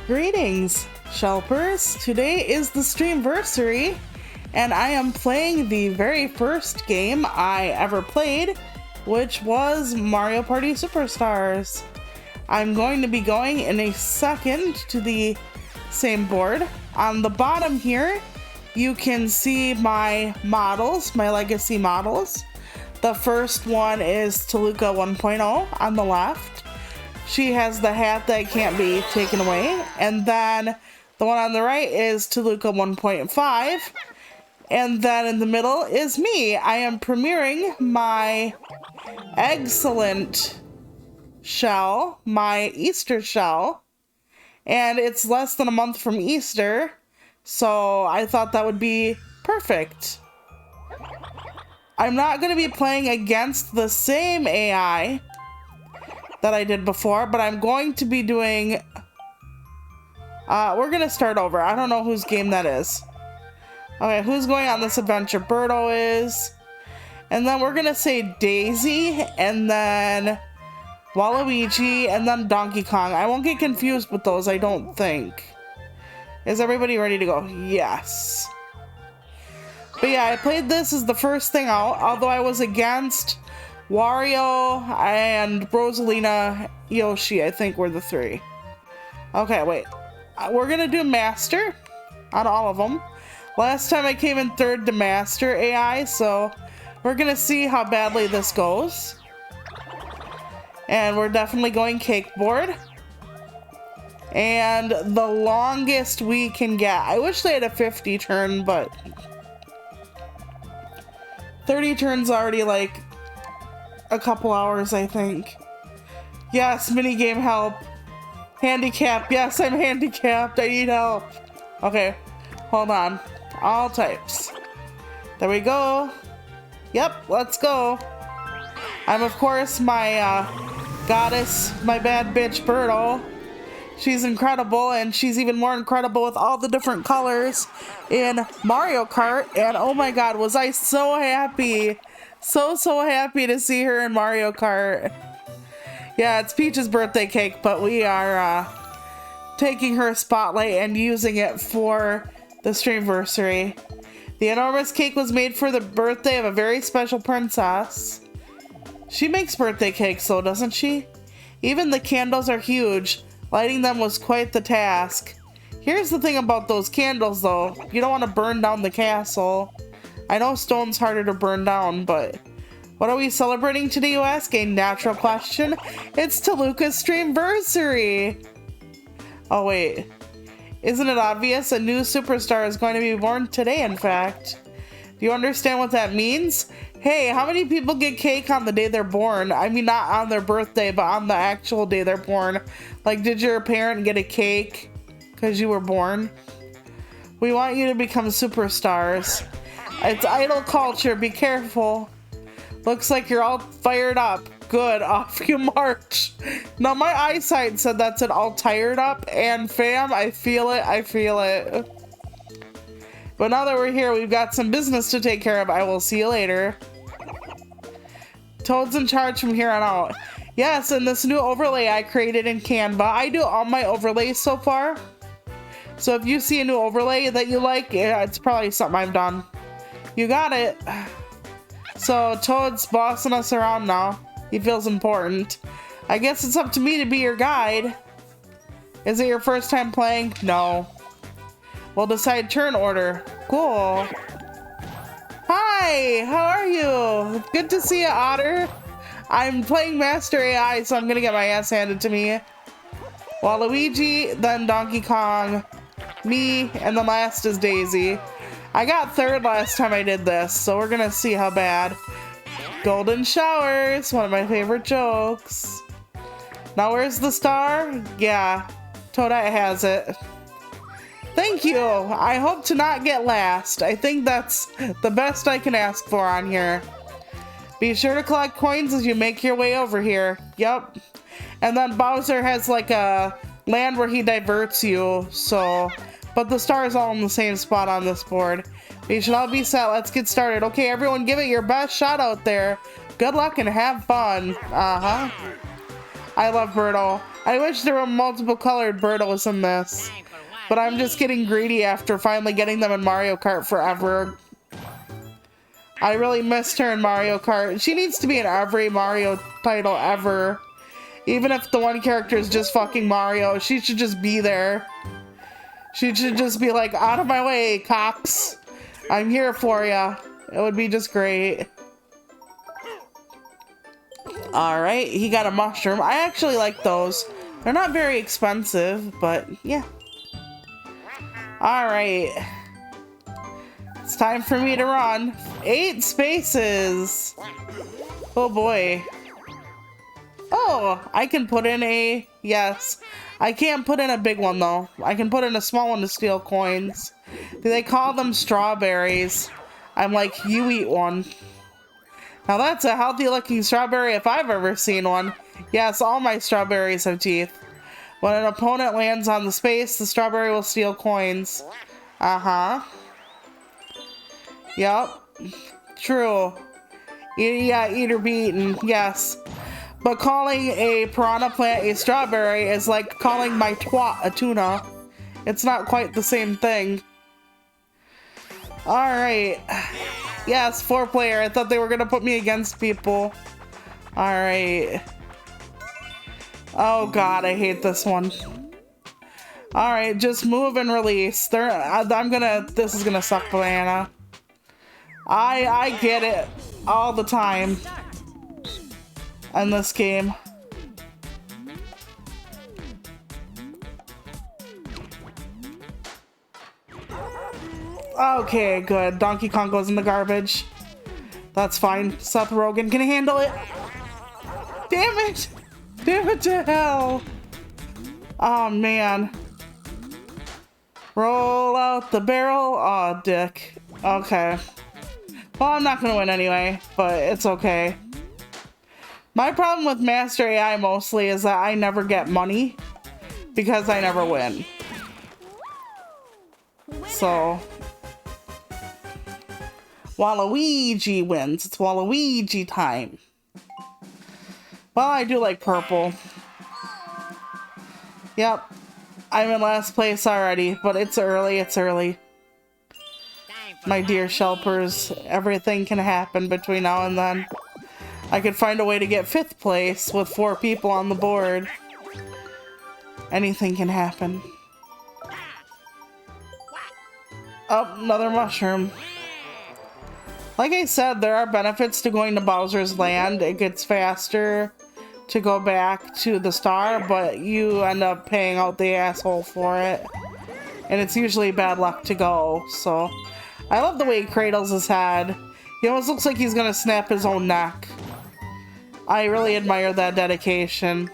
Greetings, Shelpers. Today is the Streamversary, and I am playing the very first game I ever played, which was Mario Party Superstars. I'm going to be going in a second to the same board. On the bottom here, you can see my models, my legacy models. The first one is Toluca 1.0 on the left. She has the hat that can't be taken away. And then the one on the right is Toluca 1.5. And then in the middle is me. I am premiering my excellent shell, my Easter shell. And it's less than a month from Easter, so I thought that would be perfect. I'm not going to be playing against the same AI that I did before, but I'm going to be doing... we're going to start over. I don't know whose game that is. Okay, who's going on this adventure? Birdo is. And then we're going to say Daisy, and then Waluigi, and then Donkey Kong. I won't get confused with those, I don't think. Is everybody ready to go? Yes. But yeah, I played this as the first thing out, although I was against Wario and Rosalina, Yoshi, I think were the three. Okay, wait. We're gonna do Master on all of them. Last time I came in third to Master AI, so we're gonna see how badly this goes. And we're definitely going cake board. And the longest we can get. I wish they had a 50 turn, but 30 turns already like a couple hours, I think. Yes, minigame help. Handicap. Yes, I'm handicapped. I need help. Okay, hold on. All types. There we go. Yep, let's go. I'm, of course, my goddess, my bad bitch Birdo. She's incredible, and she's even more incredible with all the different colors in Mario Kart. And oh my god, was I so happy. So happy to see her in Mario Kart. Yeah, it's Peach's birthday cake, but we are taking her spotlight and using it for the Streamversary. The enormous cake was made for the birthday of a very special princess. She makes birthday cakes though, doesn't she? Even the candles are huge. Lighting them was quite the task. Here's the thing about those candles though. You don't want to burn down the castle. I know stone's harder to burn down, but what are we celebrating today, you ask? A natural question. It's Toluca's Streamversary. Oh wait. Isn't it obvious? A new superstar is going to be born today, in fact. Do you understand what that means? Hey, how many people get cake on the day they're born? I mean, not on their birthday, but on the actual day they're born. Like, did your parent get a cake because you were born? We want you to become superstars. It's idol culture. Be careful. Looks like you're all fired up. Good. Off you march. Now, my eyesight said that said all tired up. And fam, I feel it. I feel it. But now that we're here, we've got some business to take care of. I will see you later. Toad's in charge from here on out. Yes, and this new overlay I created in Canva. I do all my overlays so far. So if you see a new overlay that you like, yeah, it's probably something I've done. You got it. So Toad's bossing us around now. He feels important. I guess it's up to me to be your guide. Is it your first time playing? No. We'll decide turn order. Cool. Hi, how are you? Good to see you, Otter. I'm playing Master AI, so I'm gonna get my ass handed to me. Waluigi, then Donkey Kong, me, and the last is Daisy. I got third last time I did this, so we're gonna see how bad. Golden showers, one of my favorite jokes. Now where's the star? Yeah, Toadette has it. Thank you. I hope to not get last. I think that's the best I can ask for on here. Be sure to collect coins as you make your way over here. Yep. And then Bowser has like a land where he diverts you, so... But the stars all in the same spot on this board. We should all be set. Let's get started. Okay, everyone give it your best shot out there. Good luck and have fun. I love Birdo. I wish there were multiple colored Birdos in this. But I'm just getting greedy after finally getting them in Mario Kart forever. I really missed her in Mario Kart. She needs to be in every Mario title ever. Even if the one character is just fucking Mario, she should just be there. She should just be like, out of my way, cops. I'm here for ya. It would be just great. Alright, he got a mushroom. I actually like those. They're not very expensive, but yeah. Alright. It's time for me to run. 8 spaces. Oh boy. Oh, I can put in a... Yes. I can't put in a big one though. I can put in a small one to steal coins. Do they call them strawberries? I'm like, you eat one. Now that's a healthy looking strawberry if I've ever seen one. Yes, all my strawberries have teeth. When an opponent lands on the space, the strawberry will steal coins. Uh-huh. Yep. True. Yeah, eat or be eaten. Yes. But calling a piranha plant a strawberry is like calling my twat a tuna. It's not quite the same thing. Alright. Yes, 4-player. I thought they were gonna put me against people. Alright. Oh god, I hate this one. Alright, just move and release. This is gonna suck, banana. I get it all the time in this game. Okay, good. Donkey Kong goes in the garbage. That's fine. Seth Rogen can handle it. Damn it! Damn it to hell! Oh man. Roll out the barrel. Aw, dick. Okay. Well, I'm not gonna win anyway, but it's okay. My problem with Master AI mostly is that I never get money because I never win. So, Waluigi wins. It's Waluigi time. Well, I do like purple. Yep. I'm in last place already, but it's early, it's early. My dear Shelpers, everything can happen between now and then. I could find a way to get 5th place with 4 people on the board. Anything can happen. Oh, another mushroom. Like I said, there are benefits to going to Bowser's Land. It gets faster to go back to the star, but you end up paying out the asshole for it. And it's usually bad luck to go, so... I love the way he cradles his head. He almost looks like he's gonna snap his own neck. I really admire that dedication.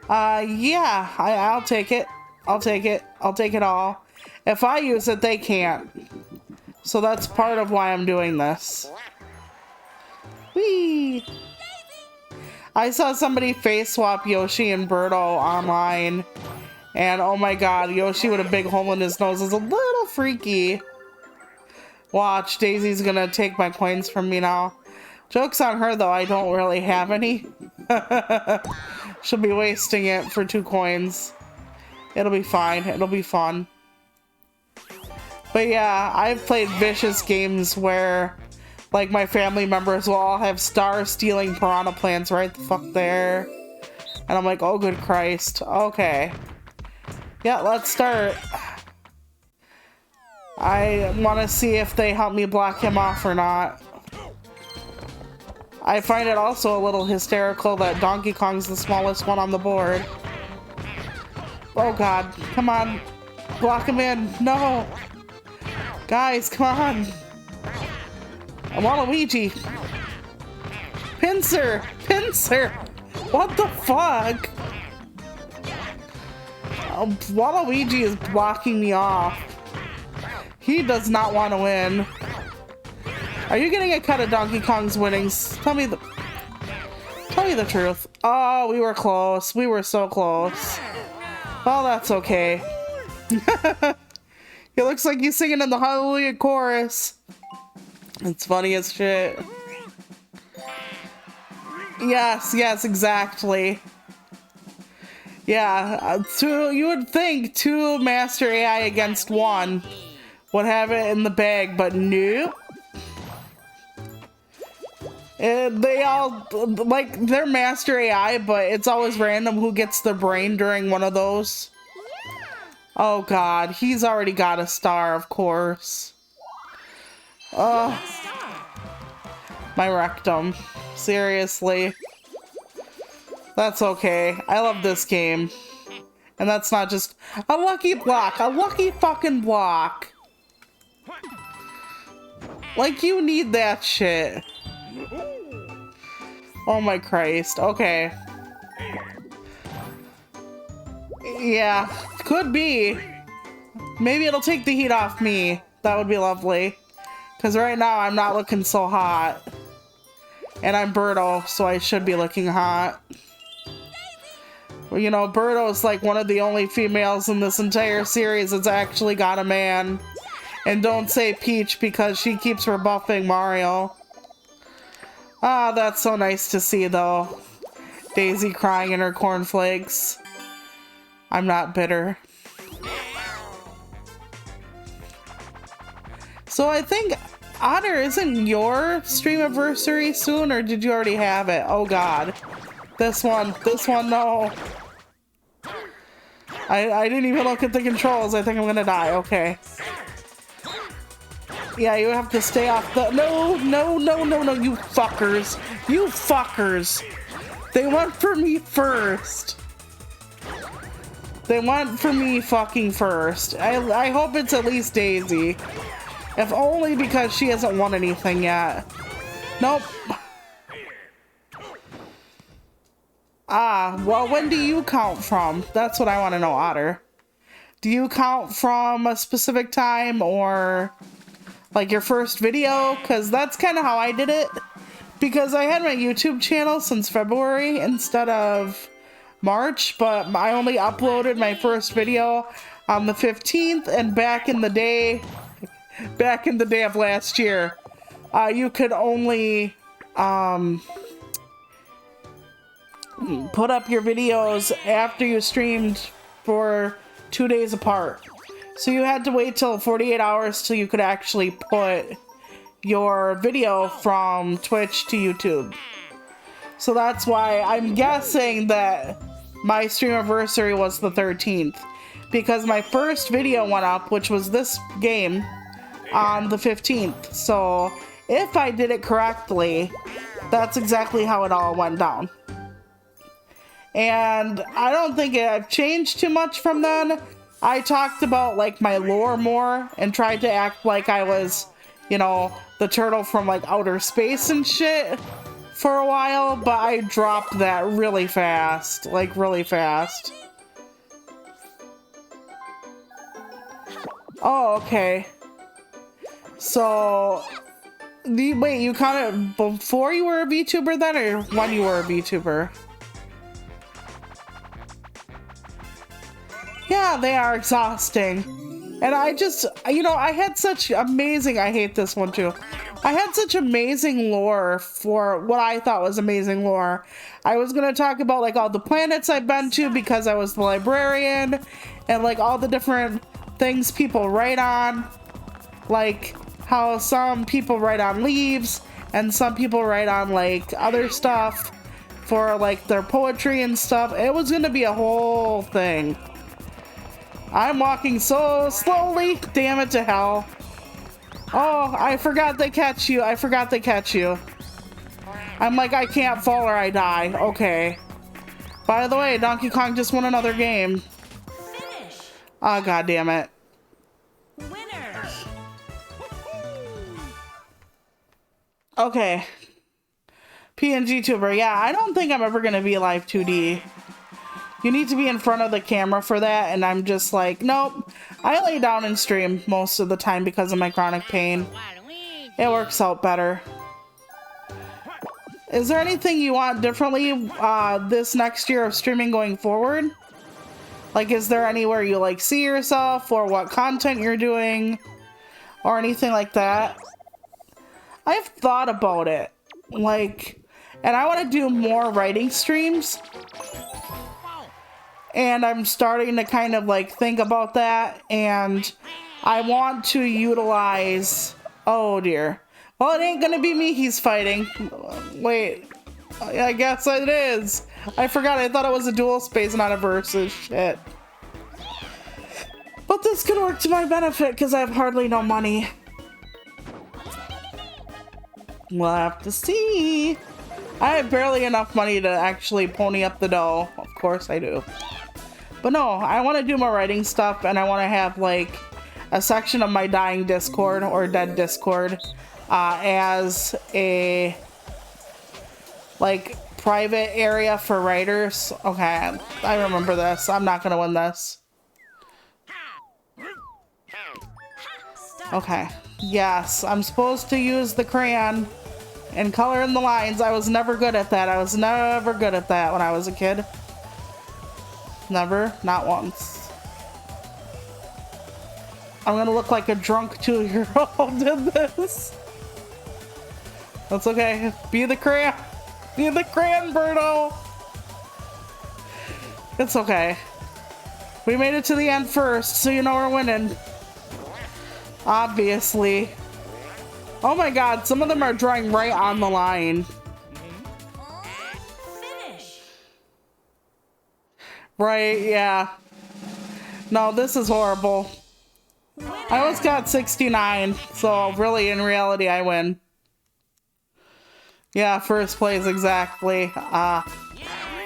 Yeah, I'll take it. I'll take it. I'll take it all. If I use it, they can't. So that's part of why I'm doing this. Whee! I saw somebody face swap Yoshi and Birdo online. And oh my god, Yoshi with a big hole in his nose is a little freaky. Watch, Daisy's gonna take my coins from me now. Joke's on her though, I don't really have any. She'll be wasting it for 2 coins. It'll be fine, it'll be fun. But yeah, I've played vicious games where like my family members will all have star-stealing piranha plants right the fuck there. And I'm like, oh good Christ, okay. Yeah, let's start. I want to see if they help me block him off or not. I find it also a little hysterical that Donkey Kong's the smallest one on the board. Oh god, come on. Block him in. No! Guys, come on. Waluigi. Pincer! Pincer! What the fuck? Waluigi is blocking me off. He does not want to win. Are you getting a cut of Donkey Kong's winnings? Tell me the truth. Oh, we were close. We were so close. Well, that's okay. He looks like he's singing in the Hallelujah chorus. It's funny as shit. Yes, yes, exactly. Yeah, you would think 2 Master AI against 1 would have it in the bag, but nope. They all, like, they're Master AI, but it's always random who gets the brain during one of those. Oh god, he's already got a star, of course. My rectum. Seriously. That's okay. I love this game. And that's not just a lucky block. A lucky fucking block. Like, you need that shit. Oh my Christ. Okay. Yeah. Could be. Maybe it'll take the heat off me. That would be lovely. Because right now I'm not looking so hot. And I'm Birdo, so I should be looking hot. Well, you know, Birdo is like one of the only females in this entire series that's actually got a man. And don't say Peach because she keeps rebuffing Mario. Ah, that's so nice to see though. Daisy crying in her cornflakes. I'm not bitter. So I think, Otter, isn't your Streamversary soon, or did you already have it? Oh god. This one, no. I didn't even look at the controls. I think I'm gonna die. Okay. Yeah, you have to stay off the... No, you fuckers. You fuckers. They went for me first. They went for me fucking first. I hope it's at least Daisy. If only because she hasn't won anything yet. Nope. Ah, well, when do you count from? That's what I want to know, Otter. Do you count from a specific time or like your first video? Because that's kind of how I did it. Because I had my YouTube channel since February instead of March, but I only uploaded my first video on the 15th, and back in the day of last year, you could only put up your videos after you streamed for 2 days apart. So you had to wait till 48 hours till you could actually put your video from Twitch to YouTube. So that's why I'm guessing that my Streamversary was the 13th. Because my first video went up, which was this game, on the 15th. So if I did it correctly, that's exactly how it all went down. And I don't think I've changed too much from then. I talked about like my lore more and tried to act like I was, you know, the turtle from like outer space and shit for a while, but I dropped that really fast, like really fast. Oh, okay. So, wait, you counted before you were a VTuber then, or when you were a VTuber? Yeah, they are exhausting. And I just, you know, I had such amazing, I hate this one too. I had such amazing lore for what I thought was amazing lore. I was going to talk about like all the planets I've been to because I was the librarian, and like all the different things people write on. Like how some people write on leaves and some people write on like other stuff for like their poetry and stuff. It was going to be a whole thing. I'm walking so slowly. Damn it to hell. Oh, I forgot they catch you. I forgot they catch you. I'm like, I can't fall or I die. Okay. By the way, Donkey Kong just won another game. Finish. Oh, god damn it. Winner. Okay. PNG tuber. Yeah, I don't think I'm ever going to be live 2D. You need to be in front of the camera for that, and I'm just like, nope. I lay down and stream most of the time because of my chronic pain. It works out better. Is there anything you want differently this next year of streaming going forward? Like, is there anywhere you like see yourself, or what content you're doing, or anything like that? I've thought about it, like, and I want to do more writing streams. And I'm starting to kind of like think about that, and I want to utilize, oh dear. Well, it ain't gonna be me he's fighting. Wait, I guess it is. I forgot, I thought it was a dual space, not a versus. Shit. But this could work to my benefit because I have hardly no money. We'll have to see. I have barely enough money to actually pony up the dough. Of course I do. But no, I want to do my writing stuff, and I want to have like a section of my dying Discord or dead Discord as a like private area for writers. Okay, I remember this. I'm not gonna win this. Okay, yes, I'm supposed to use the crayon and color in the lines. I was never good at that. I was never good at that when I was a kid. Never, not once. I'm gonna look like a drunk 2-year-old did this. That's okay. Be the crayon. Be the crayon, Birdo. It's okay. We made it to the end first, so you know we're winning. Obviously. Oh my god, some of them are drawing right on the line. Finish. Right, yeah. No, this is horrible. I almost got 69, so really, in reality, I win. Yeah, first place, exactly. Now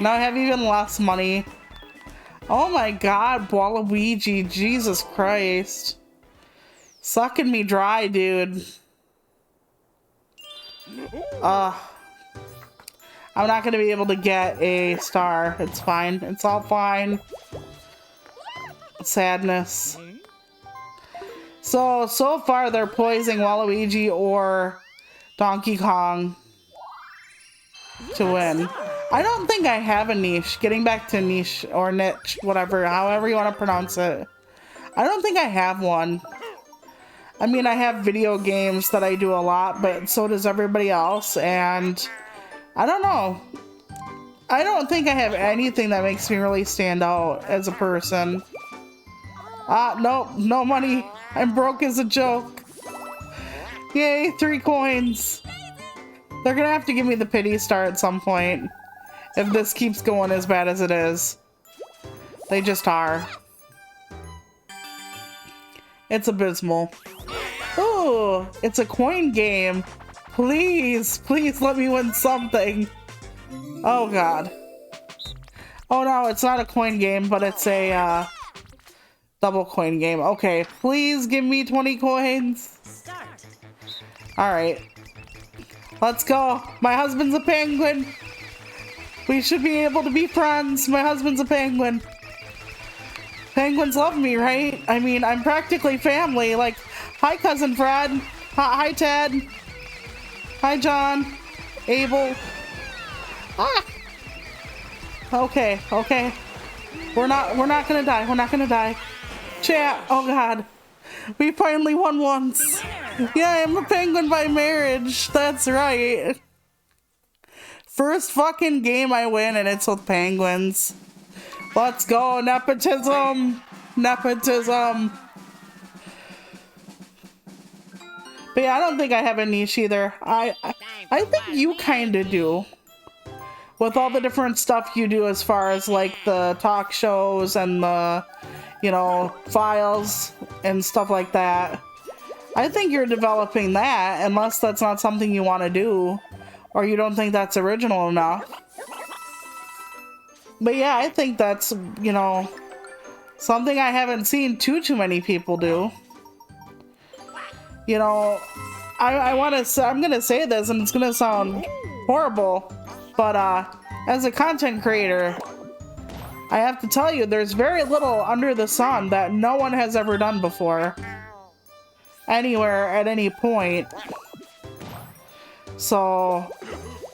I have even less money. Oh my god, Waluigi, Jesus Christ. Sucking me dry, dude. I'm not gonna be able to get a star. It's fine. It's all fine. Sadness. So far they're poising Waluigi or Donkey Kong to win. I don't think I have a niche. Getting back to niche or niche, whatever, however you want to pronounce it. I don't think I have one. I mean, I have video games that I do a lot, but so does everybody else, and I don't know. I don't think I have anything that makes me really stand out as a person. Nope, no money. I'm broke as a joke. Yay, 3 coins. They're gonna have to give me the pity star at some point if this keeps going as bad as it is. They just are. It's abysmal. Ooh, it's a coin game. Please, please let me win something. Oh god. Oh no, it's not a coin game, but it's a double coin game. Okay, please give me 20 coins. Start. Alright. Let's go. My husband's a penguin. We should be able to be friends. My husband's a penguin. Penguins love me, right? I mean, I'm practically family. Like, hi, Cousin Fred. Hi, Ted. Hi, John. Abel. Ah! Okay, okay. We're not gonna die. We're not gonna die. Chat. Oh, God. We finally won once. Yeah, I'm a penguin by marriage. That's right. First fucking game I win, and it's with penguins. Let's go, nepotism! Nepotism! But yeah, I don't think I have a niche either. I think you kinda do. With all the different stuff you do as far as like the talk shows and the, you know, files and stuff like that. I think you're developing that, unless that's not something you want to do, or you don't think that's original enough. But yeah, I think that's, you know, something I haven't seen too many people do. You know, I want to say, I'm gonna say this and it's gonna sound horrible, but as a content creator, I have to tell you, there's very little under the sun that no one has ever done before. Anywhere, at any point. So,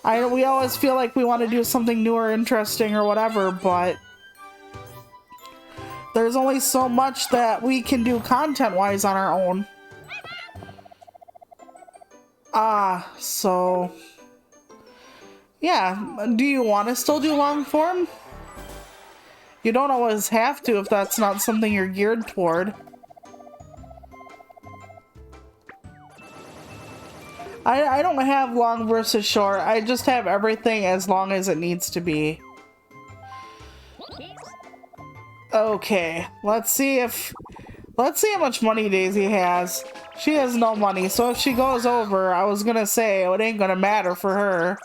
we always feel like we want to do something new or interesting or whatever, but there's only so much that we can do content-wise on our own. So... yeah, do you want to still do long form? You don't always have to if that's not something you're geared toward. I don't have long versus short. I just have everything as long as it needs to be. Okay, let's see how much money Daisy has. She has no money, so if she goes over, I was gonna say it ain't gonna matter for her.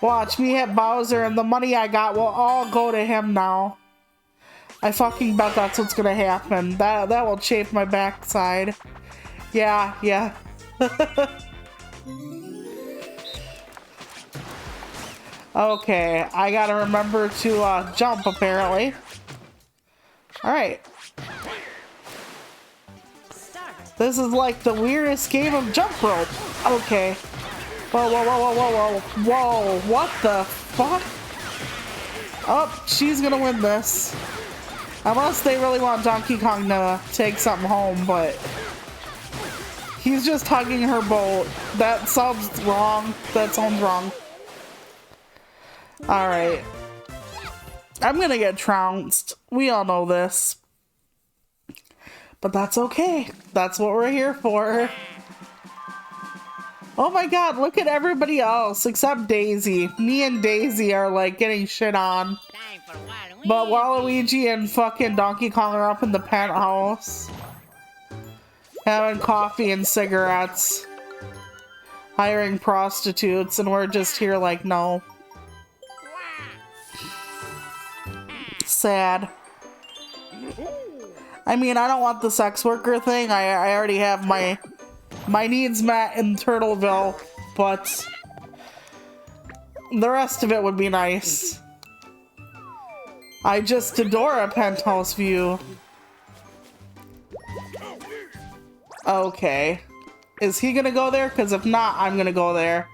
Watch me hit Bowser and the money I got will all go to him now. I fucking bet that's what's gonna happen. That will chafe my backside. Yeah. Okay, I gotta remember to jump apparently. Alright. This is like the weirdest game of jump rope. Okay. Whoa, what the fuck? Oh, she's gonna win this. Unless they really want Donkey Kong to take something home, but he's just hugging her boat. That sounds wrong. That sounds wrong. Alright. I'm gonna get trounced. We all know this. But that's okay. That's what we're here for. Oh my god, look at everybody else except Daisy. Me and Daisy are like getting shit on. But Waluigi and fucking Donkey Kong are up in the penthouse. Having coffee and cigarettes. Hiring prostitutes, and we're just here like, no. Sad. I mean, I don't want the sex worker thing. I already have my needs met in Turtleville, but the rest of it would be nice. I just adore a penthouse view. Okay. Is he gonna go there? Because if not, I'm gonna go there.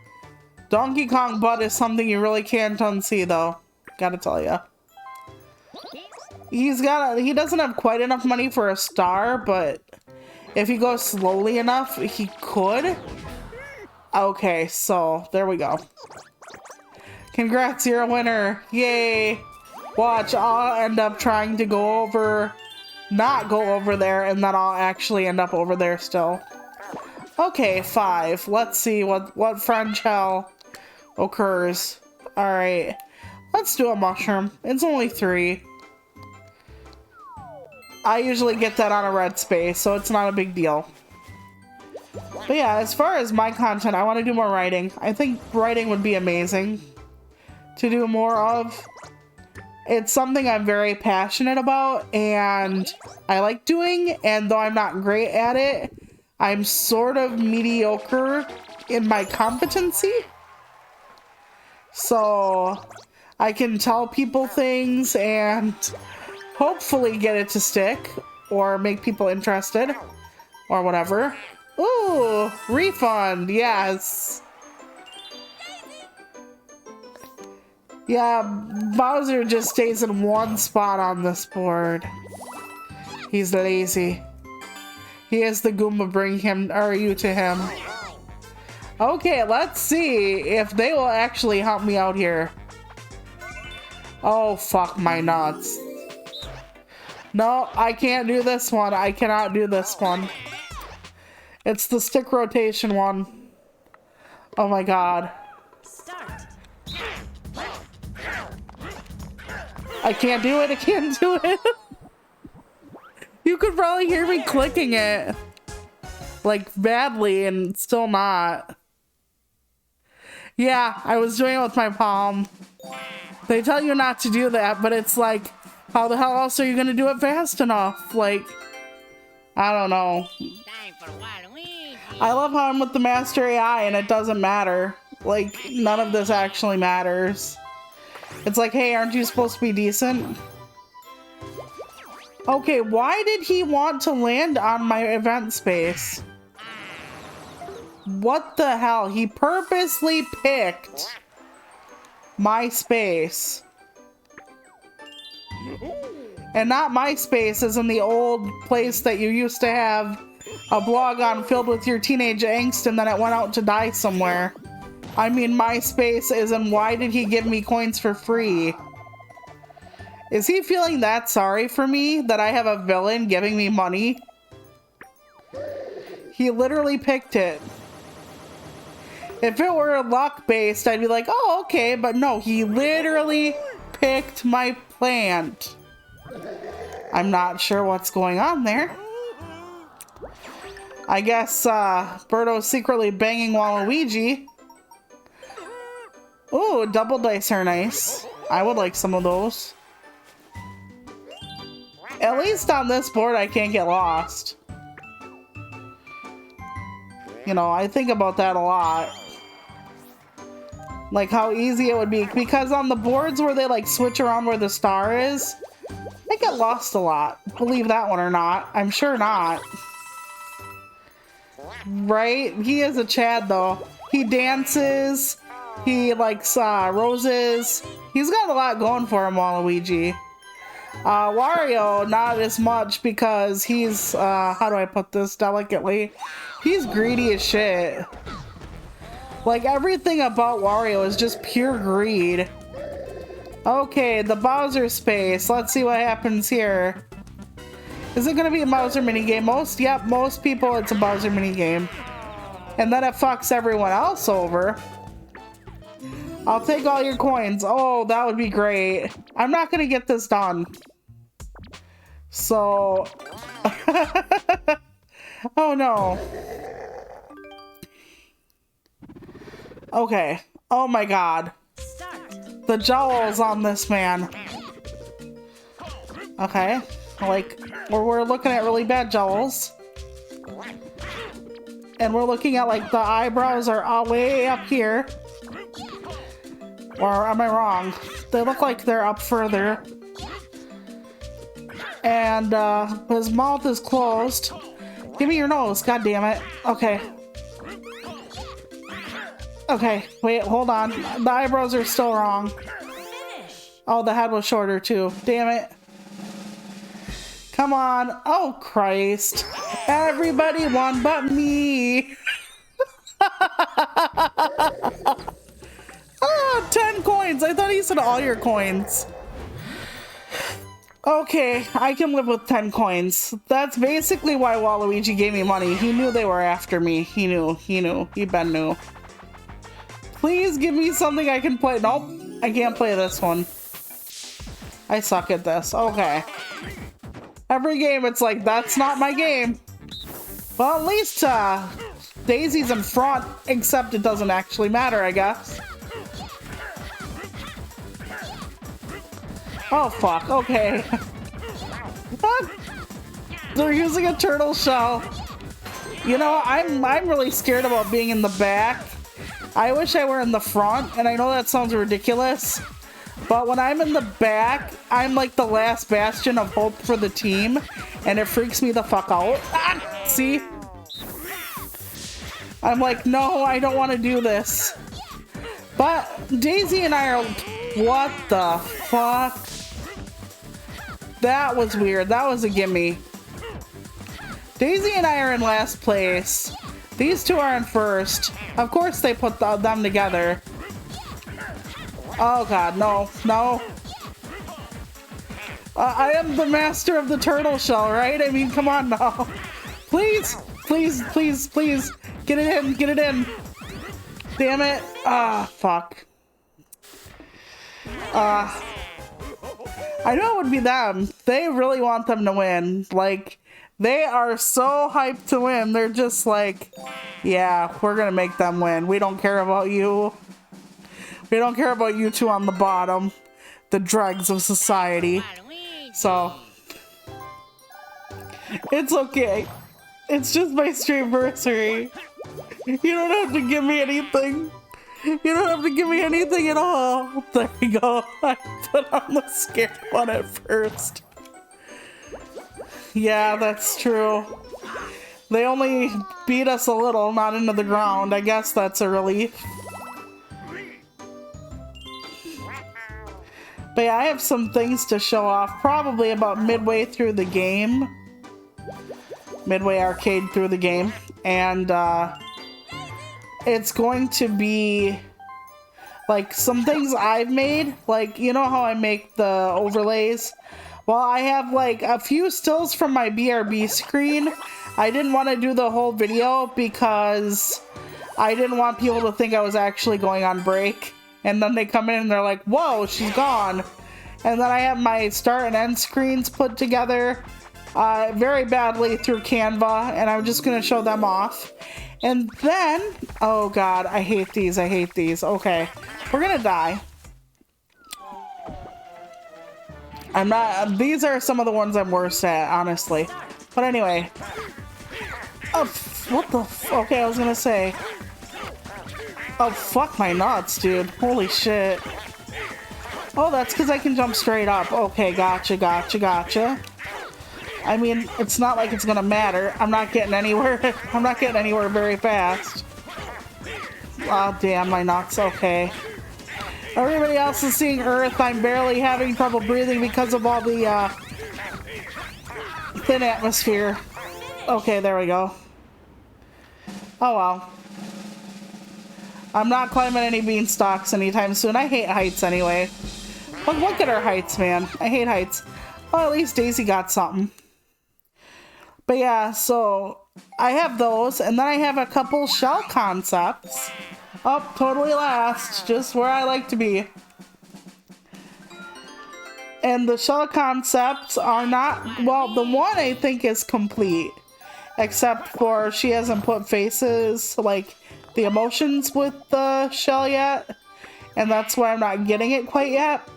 Donkey Kong butt is something you really can't unsee, though. Gotta tell ya. He doesn't have quite enough money for a star, but if he goes slowly enough, he could. Okay, so there we go. Congrats, you're a winner. Yay. Watch, I'll end up trying to not go over there, and then I'll actually end up over there still. Okay, 5. Let's see what French hell occurs. Alright, let's do a mushroom. It's only 3. I usually get that on a red space, so it's not a big deal. But yeah, as far as my content, I want to do more writing. I think writing would be amazing to do more of. It's something I'm very passionate about, and I like doing, and though I'm not great at it, I'm sort of mediocre in my competency. So I can tell people things and hopefully get it to stick or make people interested or whatever. Ooh, refund, yes. Yeah, Bowser just stays in one spot on this board. He's lazy. He has the Goomba bring you to him. Okay, let's see if they will actually help me out here. Oh, fuck my nuts. No, I can't do this one. I cannot do this one. It's the stick rotation one. Oh my god. I can't do it. I can't do it. You could probably hear me clicking it. Like, badly, and still not. Yeah, I was doing it with my palm. They tell you not to do that, but it's like, how the hell else are you gonna do it fast enough? Like, I don't know. I love how I'm with the Master AI and it doesn't matter. Like, none of this actually matters. It's like, hey, aren't you supposed to be decent? Okay, why did he want to land on my event space? What the hell? He purposely picked my space. And not my space, as in the old place that you used to have a blog on filled with your teenage angst and then it went out to die somewhere. I mean, my space isn't. Why did he give me coins for free? Is he feeling that sorry for me that I have a villain giving me money? He literally picked it. If it were luck-based, I'd be like, oh, okay. But no, he literally picked my plant. I'm not sure what's going on there. I guess Birdo's secretly banging Waluigi. Ooh, double dice are nice. I would like some of those. At least on this board, I can't get lost. You know, I think about that a lot. Like how easy it would be. Because on the boards where they like switch around where the star is, I get lost a lot. Believe that one or not. I'm sure not. Right? He is a Chad though. He dances. He likes roses. He's got a lot going for him, Waluigi. Wario, not as much because he's, how do I put this delicately? He's greedy as shit. Like, everything about Wario is just pure greed. Okay, the Bowser space. Let's see what happens here. Is it gonna be a Bowser minigame? Most people it's a Bowser minigame. And then it fucks everyone else over. I'll take all your coins. Oh, that would be great. I'm not gonna get this done. So... oh no. Okay. Oh my god. The jowls on this man. Okay. Like, we're looking at really bad jowls. And we're looking at like the eyebrows are all way up here. Or am I wrong? They look like they're up further. And his mouth is closed. Give me your nose, god damn it. Okay. Okay, wait, hold on. The eyebrows are still wrong. Oh, the head was shorter too. Damn it. Come on. Oh, Christ. Everybody won but me. Oh, 10 coins. I thought he said all your coins. Okay, I can live with 10 coins. That's basically why Waluigi gave me money. He knew they were after me. He knew. He been knew. Please give me something I can play. Nope, I can't play this one. I suck at this. Okay. Every game it's like, that's not my game. Well, at least Daisy's in front, except it doesn't actually matter, I guess. Oh fuck, okay. They're using a turtle shell. You know, I'm really scared about being in the back. I wish I were in the front, and I know that sounds ridiculous, but when I'm in the back, I'm like the last bastion of hope for the team, and it freaks me the fuck out. Ah, see? I'm like, no, I don't want to do this. But Daisy and I are... What the fuck? That was weird. That was a gimme. Daisy and I are in last place. These two are in first. Of course they put them together. Oh god, no, no. I am the master of the turtle shell, right? I mean, come on now. Please, please, please, please. Get it in, get it in. Damn it. Ah, fuck. I know it would be them. They really want them to win. Like, they are so hyped to win. They're just like, yeah, we're gonna make them win. We don't care about you. We don't care about you two on the bottom. The dregs of society. So, it's okay. It's just my Streamversary. You don't have to give me anything. You don't have to give me anything at all. There you go. I put on the scared one at first. Yeah, that's true. They only beat us a little, not into the ground. I guess that's a relief. But yeah, I have some things to show off, probably about midway through the game. Midway arcade through the game. And it's going to be like some things I've made. Like, you know how I make the overlays? Well, I have like a few stills from my BRB screen. I didn't want to do the whole video because I didn't want people to think I was actually going on break. And then they come in and they're like, whoa, she's gone. And then I have my start and end screens put together very badly through Canva, and I'm just gonna show them off. And then, oh god, I hate these, I hate these. Okay, we're gonna die. I'm not, these are some of the ones I'm worst at, honestly. But anyway. Oh, what the okay, I was gonna say. Oh, fuck my nuts, dude. Holy shit. Oh, that's because I can jump straight up. Okay, gotcha, gotcha, gotcha. I mean, it's not like it's gonna matter. I'm not getting anywhere. I'm not getting anywhere very fast. Oh, damn, my nuts. Okay. Everybody else is seeing Earth. I'm barely having trouble breathing because of all the thin atmosphere. Okay, there we go. Oh, well. I'm not climbing any beanstalks anytime soon. I hate heights anyway. But look at her heights, man. I hate heights. Well, at least Daisy got something. But yeah, so I have those, and then I have a couple shell concepts. Oh, totally last. Just where I like to be. And the shell concepts are not... Well, the one I think is complete. Except for she hasn't put faces, like the emotions with the shell yet. And that's why I'm not getting it quite yet.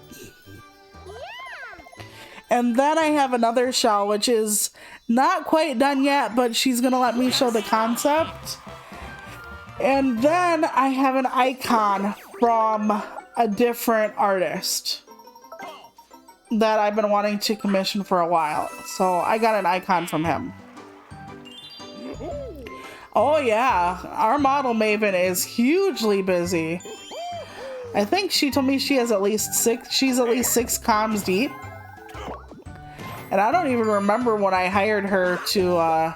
And then I have another shell, which is not quite done yet, but she's gonna let me show the concept. And then I have an icon from a different artist that I've been wanting to commission for a while. So I got an icon from him. Oh yeah, our model Maven is hugely busy. I think she told me she has at least she's at least 6 comms deep. And I don't even remember when I hired her to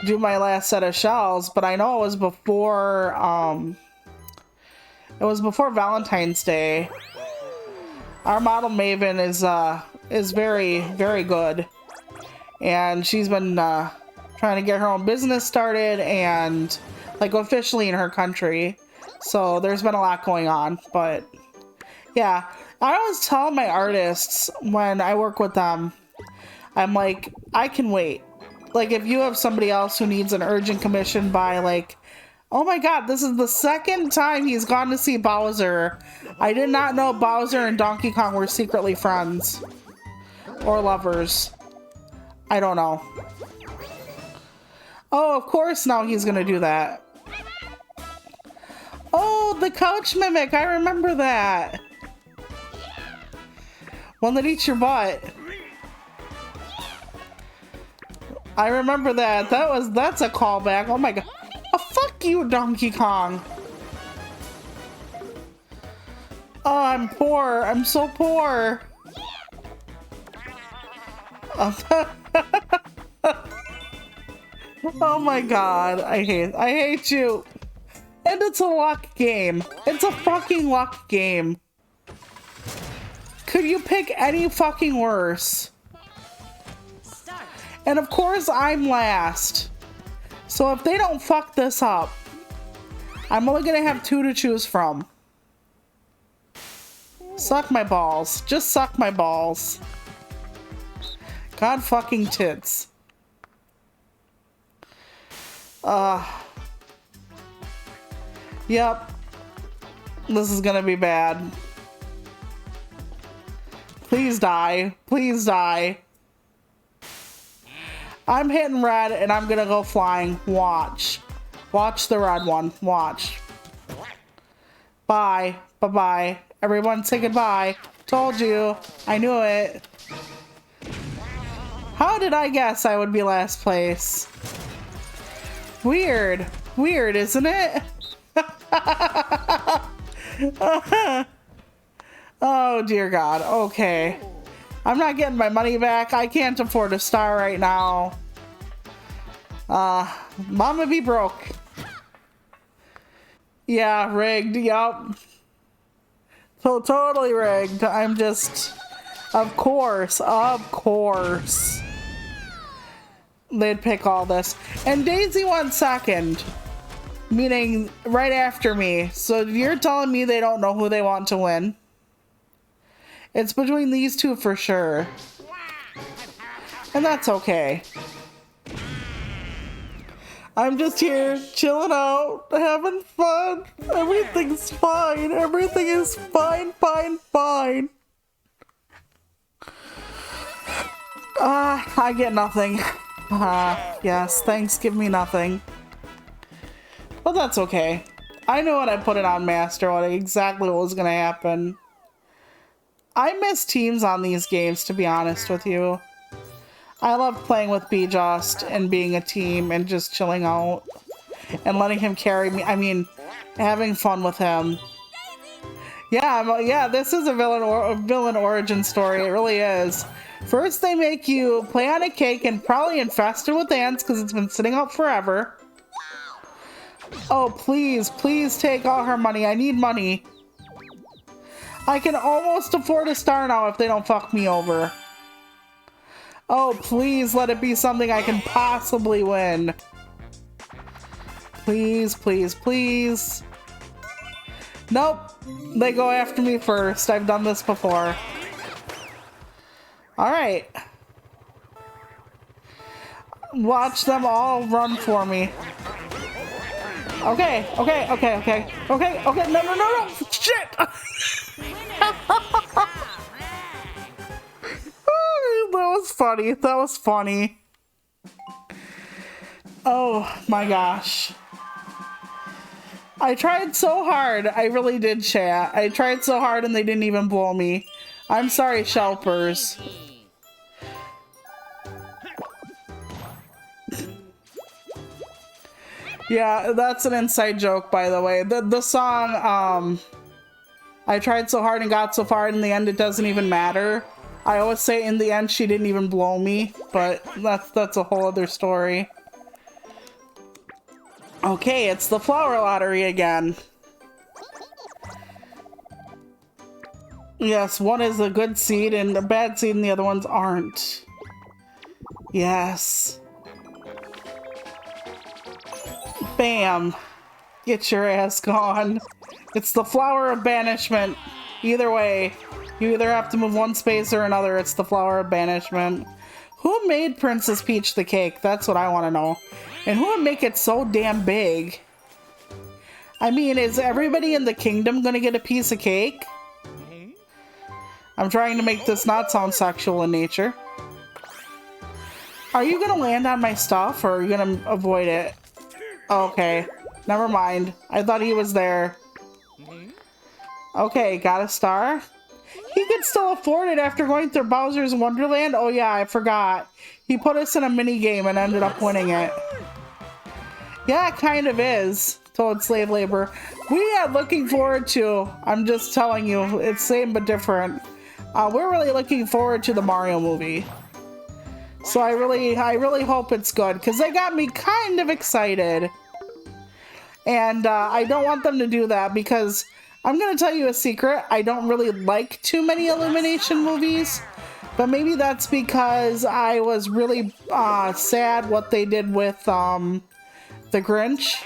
do my last set of shells, but I know it was before Valentine's Day. Our model Maven is very, very good. And she's been trying to get her own business started and like officially in her country. So there's been a lot going on, but yeah. I always tell my artists when I work with them, I'm like, I can wait. Like if you have somebody else who needs an urgent commission by like, oh my god, this is the second time he's gone to see Bowser. I did not know Bowser and Donkey Kong were secretly friends. Or lovers. I don't know. Oh, of course now he's gonna do that. Oh, the couch mimic, I remember that. One that eats your butt. I remember that. That's a callback. Oh my god. Oh, fuck you, Donkey Kong. Oh, I'm poor. I'm so poor. Oh my god. I hate you. And it's a luck game. It's a fucking luck game. Could you pick any fucking worse? Start. And of course I'm last. So if they don't fuck this up, I'm only gonna have 2 to choose from. Suck my balls. Just suck my balls. God fucking tits. Yep. This is gonna be bad. Please die. Please die. I'm hitting red and I'm gonna go flying. Watch. Watch the red one. Watch. Bye. Bye-bye. Everyone say goodbye. Told you. I knew it. How did I guess I would be last place? Weird. Weird, isn't it? Oh dear God. Okay. I'm not getting my money back. I can't afford a star right now. Mama be broke. Yeah, rigged. Yup. So totally rigged. I'm just... Of course. They'd pick all this. And Daisy won second. Meaning right after me. So you're telling me they don't know who they want to win? It's between these two for sure. And that's okay. I'm just here chilling out, having fun. Everything's fine. Everything is fine. I get nothing. Yes, thanks, give me nothing. But that's okay. I knew when I put it on Master exactly what was gonna happen. I miss teams on these games, to be honest with you. I love playing with B-Just and being a team and just chilling out and letting him carry me. I mean, having fun with him. Yeah, this is a villain origin story. It really is. First, they make you play on a cake and probably infest it with ants because it's been sitting out forever. Oh, please take all her money. I need money. I can almost afford a star now if they don't fuck me over. Oh, please let it be something I can possibly win. Please. Nope. They go after me first. I've done this before. Alright. Watch them all run for me. Okay. No. Shit! That was funny. Oh my gosh. I tried so hard. I really did, chat. I tried so hard and they didn't even blow me. I'm sorry, Shelpers. Yeah, that's an inside joke, by the way. The song, I tried so hard and got so far, and in the end it doesn't even matter. I always say in the end she didn't even blow me, but that's a whole other story. Okay, it's the flower lottery again. Yes, one is a good seed and a bad seed and the other ones aren't. Yes. Bam. Get your ass gone. It's the flower of banishment. Either way, you either have to move one space or another. It's the flower of banishment. Who made Princess Peach the cake? That's what I want to know. And who would make it so damn big? I mean, is everybody in the kingdom gonna get a piece of cake? I'm trying to make this not sound sexual in nature. Are you gonna land on my stuff or are you gonna avoid it? Okay, never mind. I thought he was there. Okay, got a star. He could still afford it after going through Bowser's Wonderland. Oh yeah, I forgot. He put us in a mini game and ended up winning it. Yeah, it kind of is. Toad slave labor. We are looking forward to, I'm just telling you, it's same but different. We're really looking forward to the Mario movie. So I really hope it's good because they got me kind of excited. And I don't want them to do that because I'm going to tell you a secret. I don't really like too many Illumination movies. But maybe that's because I was really sad what they did with the Grinch.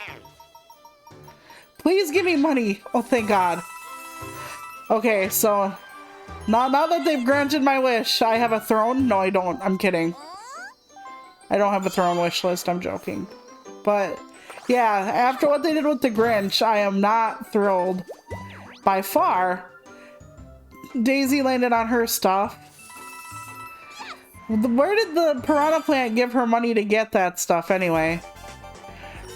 Please give me money. Oh, thank God. Okay, so now that they've granted my wish, I have a throne? No, I don't. I'm kidding. I don't have a throne wish list. I'm joking. But yeah, after what they did with the Grinch, I am not thrilled by far. Daisy landed on her stuff. Where did the Piranha Plant give her money to get that stuff anyway?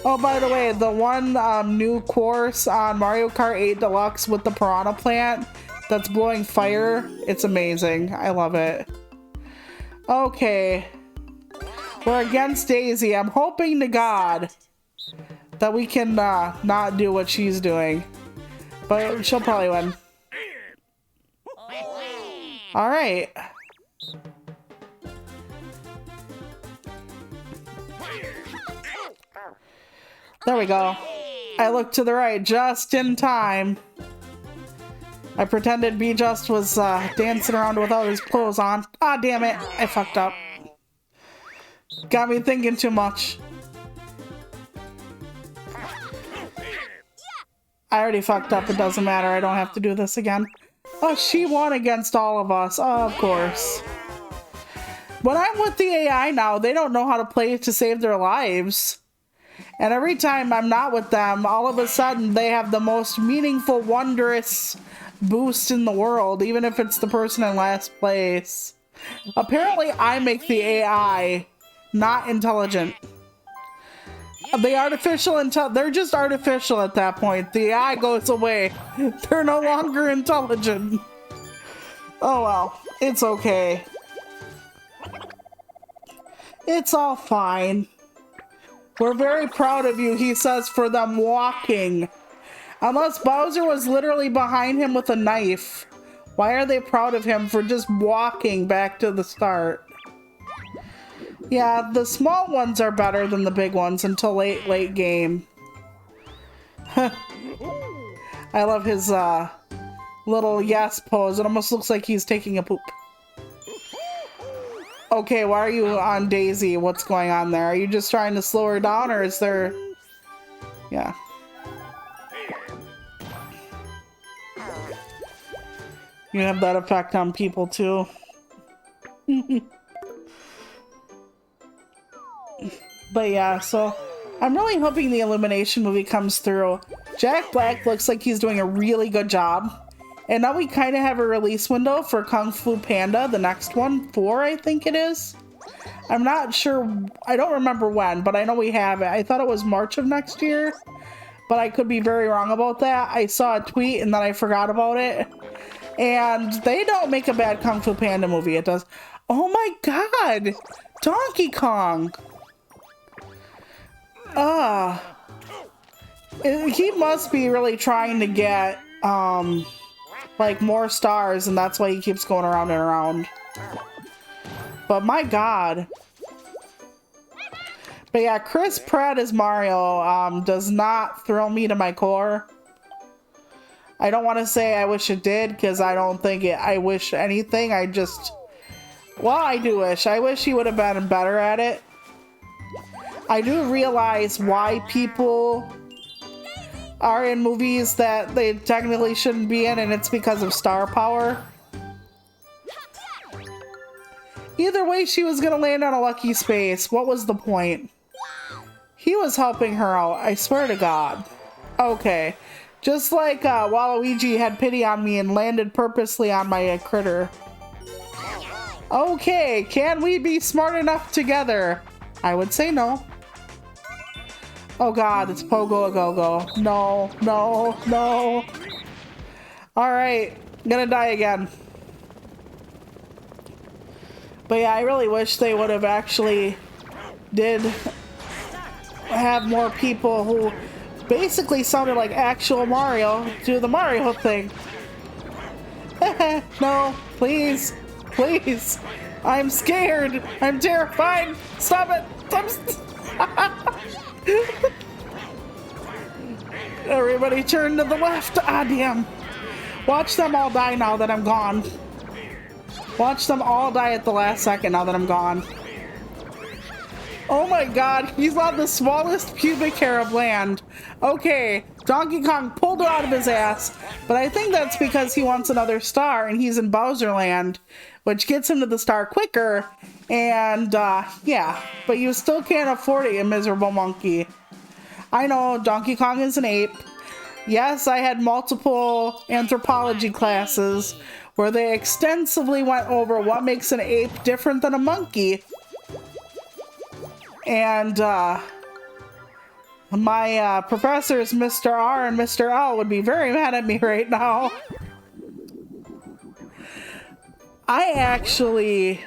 Oh, by the way, the one new course on Mario Kart 8 Deluxe with the Piranha Plant that's blowing fire, it's amazing. I love it. Okay. We're against Daisy. I'm hoping to God that we can not do what she's doing. But she'll probably win. Alright. There we go. I looked to the right just in time. I pretended B Just was dancing around without his clothes on. Ah, damn it. I fucked up. Got me thinking too much. I already fucked up. It doesn't matter. I don't have to do this again. Oh, she won against all of us. Oh, of course. When I'm with the AI now, they don't know how to play to save their lives. And every time I'm not with them, all of a sudden they have the most meaningful, wondrous boost in the world, even if it's the person in last place. Apparently, I make the AI not intelligent. The artificial they're just artificial at that point. The AI goes away. They're no longer intelligent. Oh well, it's okay. It's all fine. We're very proud of you, he says, for them walking. Unless Bowser was literally behind him with a knife. Why are they proud of him for just walking back to the start? Yeah, the small ones are better than the big ones until late game. I love his little yes pose. It almost looks like he's taking a poop. Okay, why are you on Daisy? What's going on there? Are you just trying to slow her down, or is there... Yeah. You have that effect on people too. But yeah, so I'm really hoping the Illumination movie comes through. Jack Black looks like he's doing a really good job. And now we kind of have a release window for Kung Fu Panda, the next one, 4 I think it is. I'm not sure, I don't remember when, but I know we have it. I thought it was March of next year, but I could be very wrong about that. I saw a tweet and then I forgot about it. And they don't make a bad Kung Fu Panda movie, it does. Oh my god! Donkey Kong! He must be really trying to get, like, more stars, and that's why he keeps going around and around. But my god. But yeah, Chris Pratt as Mario, does not thrill me to my core. I don't want to say I wish it did, because I don't think I wish anything. I just... Well, I do wish. I wish he would have been better at it. I do realize why people are in movies that they technically shouldn't be in, and it's because of star power. Either way, she was gonna land on a lucky space. What was the point? He was helping her out, I swear to God. Okay. Just like Waluigi had pity on me and landed purposely on my critter. Okay, can we be smart enough together? I would say no. Oh god, it's Pogo a Go-Go. No, no, no. Alright, I'm gonna die again. But yeah, I really wish they would have actually did have more people who basically sounded like actual Mario do the Mario thing. No, please, please. I'm scared. I'm terrified. Stop it. Everybody turn to the left. Ah, damn. Watch them all die now that I'm gone. Watch them all die at the last second now that I'm gone. Oh my god, he's on the smallest pubic hair of land. Okay, Donkey Kong pulled it out of his ass, but I think that's because he wants another star and he's in Bowser Land, which gets him to the star quicker. And yeah, but you still can't afford it, you miserable monkey. I know, Donkey Kong is an ape. Yes, I had multiple anthropology classes where they extensively went over what makes an ape different than a monkey. And my professors, Mr. R and Mr. L, would be very mad at me right now. I actually...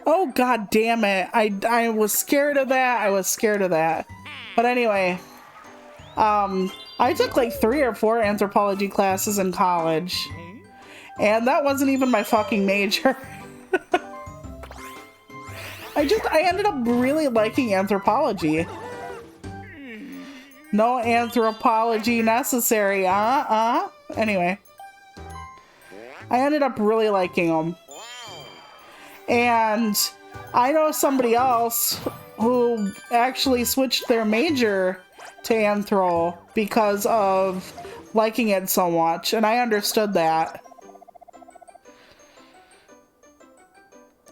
Oh, god damn it. I was scared of that. I was scared of that. But anyway, I took like 3 or 4 anthropology classes in college. And that wasn't even my fucking major. I ended up really liking anthropology. No anthropology necessary. Anyway. I ended up really liking them. And I know somebody else who actually switched their major to anthro because of liking it so much, and I understood that.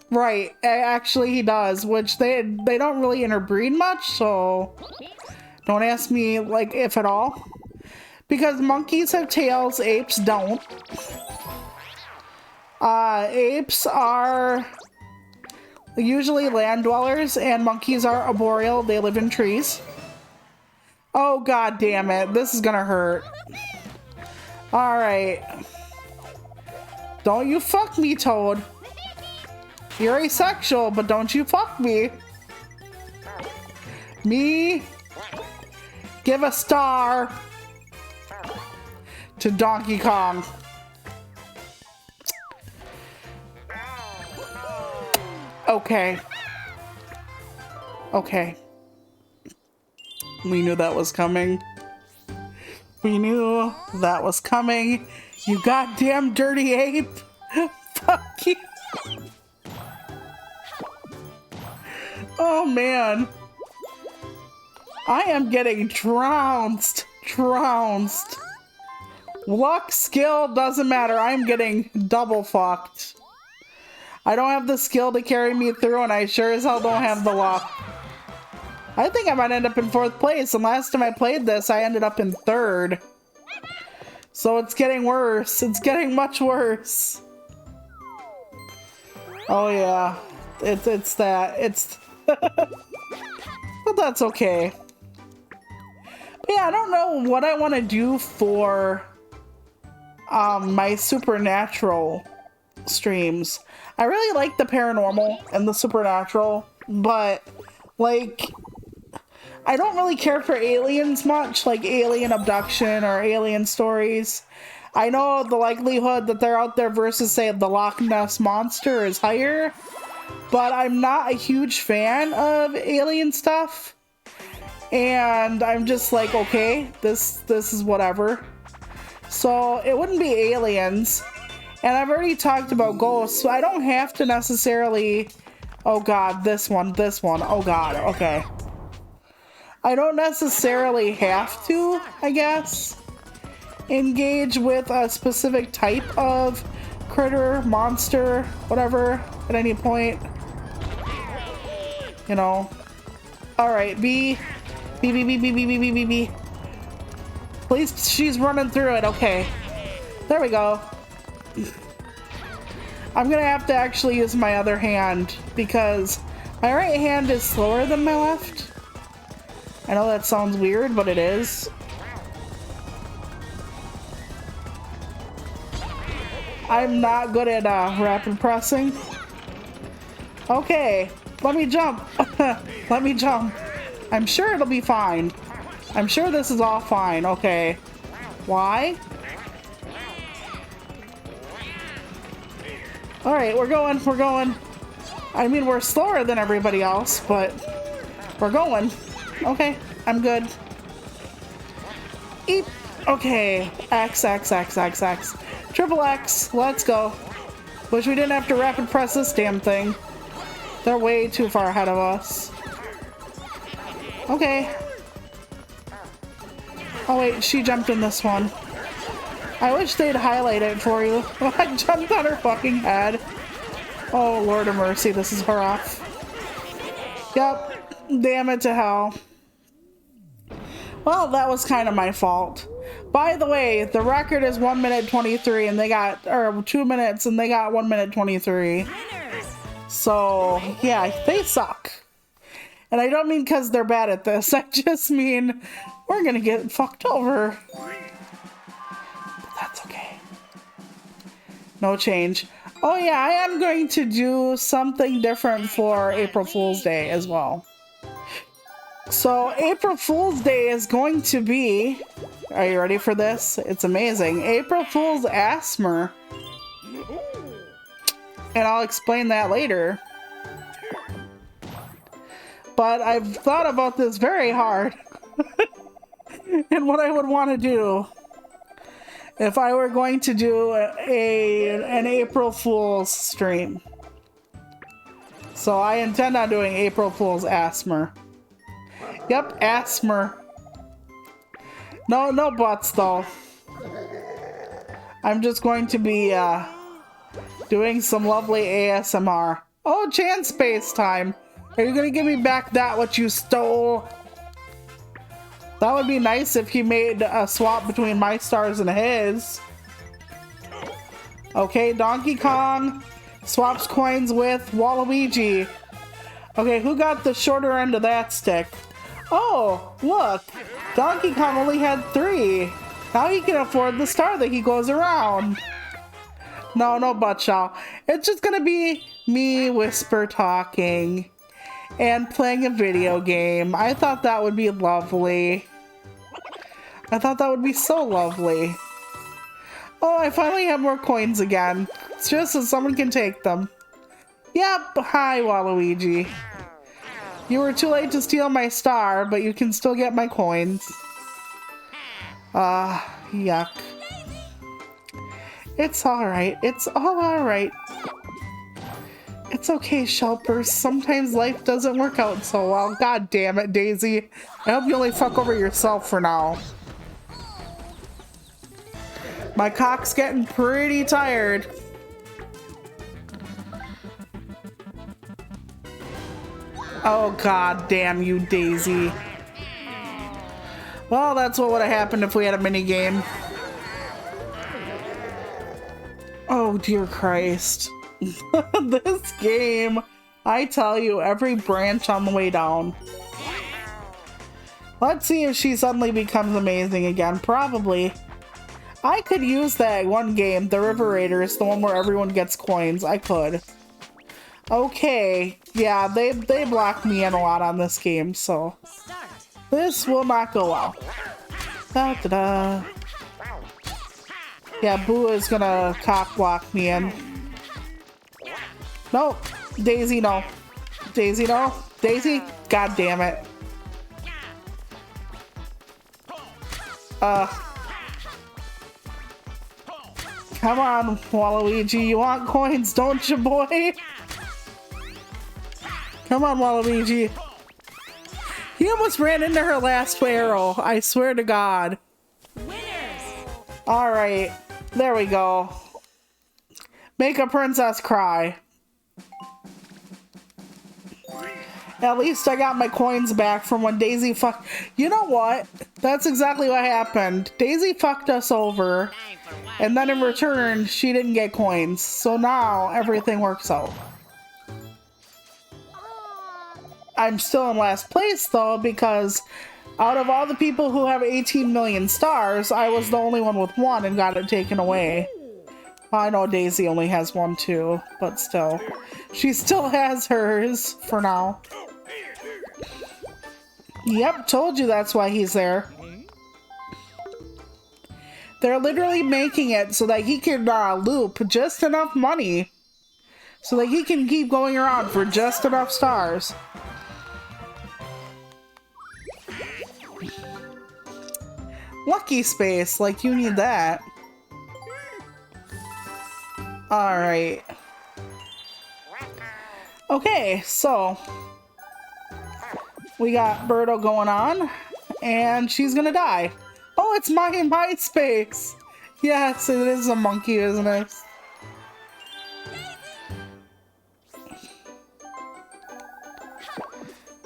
Right, actually he does, which they don't really interbreed much, so don't ask me, like, if at all. Because monkeys have tails, apes don't. Apes are usually land dwellers, and monkeys are arboreal. They live in trees. Oh, god damn it. This is gonna hurt. Alright. Don't you fuck me, Toad. You're asexual, but don't you fuck me. Me. Give a star to Donkey Kong. Okay. Okay. We knew that was coming. We knew that was coming. You goddamn dirty ape. Fuck you. Oh man. I am getting trounced. Trounced. Luck, skill, doesn't matter. I'm getting double fucked. I don't have the skill to carry me through, and I sure as hell don't have the luck. I think I might end up in 4th place, and last time I played this, I ended up in 3rd. So it's getting worse. It's getting much worse. Oh yeah. It's that. It's... But that's okay. But yeah, I don't know what I want to do for my supernatural streams. I really like the paranormal and the supernatural, but like I don't really care for aliens much, like alien abduction or alien stories. I know the likelihood that they're out there versus, say, the Loch Ness Monster is higher, but I'm not a huge fan of alien stuff. And I'm just like, okay, this is whatever. So it wouldn't be aliens. And I've already talked about ghosts, so I don't have to necessarily... Oh god, this one. Oh god, okay. I don't necessarily have to, I guess, engage with a specific type of critter, monster, whatever, at any point. You know. Alright, B. At least she's running through it, okay. There we go. I'm gonna have to actually use my other hand because my right hand is slower than my left. I know that sounds weird, but it is. I'm not good at rapid pressing. Okay, let me jump. Let me jump. I'm sure it'll be fine. I'm sure this is all fine. Okay. Why? Alright, we're going. I mean, we're slower than everybody else, but we're going. Okay, I'm good. Eep. Okay, X. Triple X, let's go. Wish we didn't have to rapid press this damn thing. They're way too far ahead of us. Okay. Oh wait, she jumped in this one. I wish they'd highlight it for you. I jumped on her fucking head. Oh, Lord of mercy, this is her off. Yep, damn it to hell. Well, that was kind of my fault. By the way, the record is 1 minute 23 and they got, or 2 minutes and they got 1 minute 23. So, yeah, they suck. And I don't mean because they're bad at this. I just mean we're gonna get fucked over. That's okay. No change. Oh yeah, I am going to do something different for April Fool's Day as well. So April Fool's Day is going to be... Are you ready for this? It's amazing. April Fool's Asthma. And I'll explain that later. But I've thought about this very hard. and what I would want to do if I were going to do an April Fool's stream. So I intend on doing April Fool's ASMR. Yep, ASMR. No buts though. I'm just going to be doing some lovely ASMR. Oh, Chan Space time. Are you gonna give me back that what you stole? That would be nice if he made a swap between my stars and his. Okay, Donkey Kong swaps coins with Waluigi. Okay, who got the shorter end of that stick? Oh, look. Donkey Kong only had 3. Now he can afford the star that he goes around. No butt shall. It's just gonna be me whisper talking and playing a video game. I thought that would be lovely. I thought that would be so lovely. Oh, I finally have more coins again. It's just so someone can take them. Yep, hi Waluigi. You were too late to steal my star, but you can still get my coins. Yuck. It's alright. It's all alright. It's okay, Shelpers. Sometimes life doesn't work out so well. God damn it, Daisy. I hope you only fuck over yourself for now. My cock's getting pretty tired. Oh, god damn you, Daisy. Well, that's what would have happened if we had a mini game. Oh, dear Christ. This game, I tell you, every branch on the way down. Let's see if she suddenly becomes amazing again. Probably. I could use that one game, the River Raiders, the one where everyone gets coins. I could. Okay. Yeah, they blocked me in a lot on this game, so this will not go well. Da-da-da. Yeah, Boo is gonna cock block me in. No, Daisy, no. Daisy, no. Daisy, god damn it. Come on, Waluigi, you want coins, don't you, boy? Come on, Waluigi. He almost ran into her last arrow, I swear to God. Alright, there we go. Make a princess cry. At least I got my coins back from when Daisy fucked. You know what? That's exactly what happened. Daisy fucked us over, and then in return, she didn't get coins. So now everything works out. I'm still in last place though, because out of all the people who have 18 million stars, I was the only one with 1 and got it taken away. I know Daisy only has 1 too, but still. She still has hers for now. Yep, told you that's why he's there. They're literally making it so that he can loop just enough money so that he can keep going around for just enough stars. Lucky space, like you need that. Alright. Okay, so we got Birdo going on, and she's gonna die. Oh, it's my space. Yes, it is a monkey, isn't it?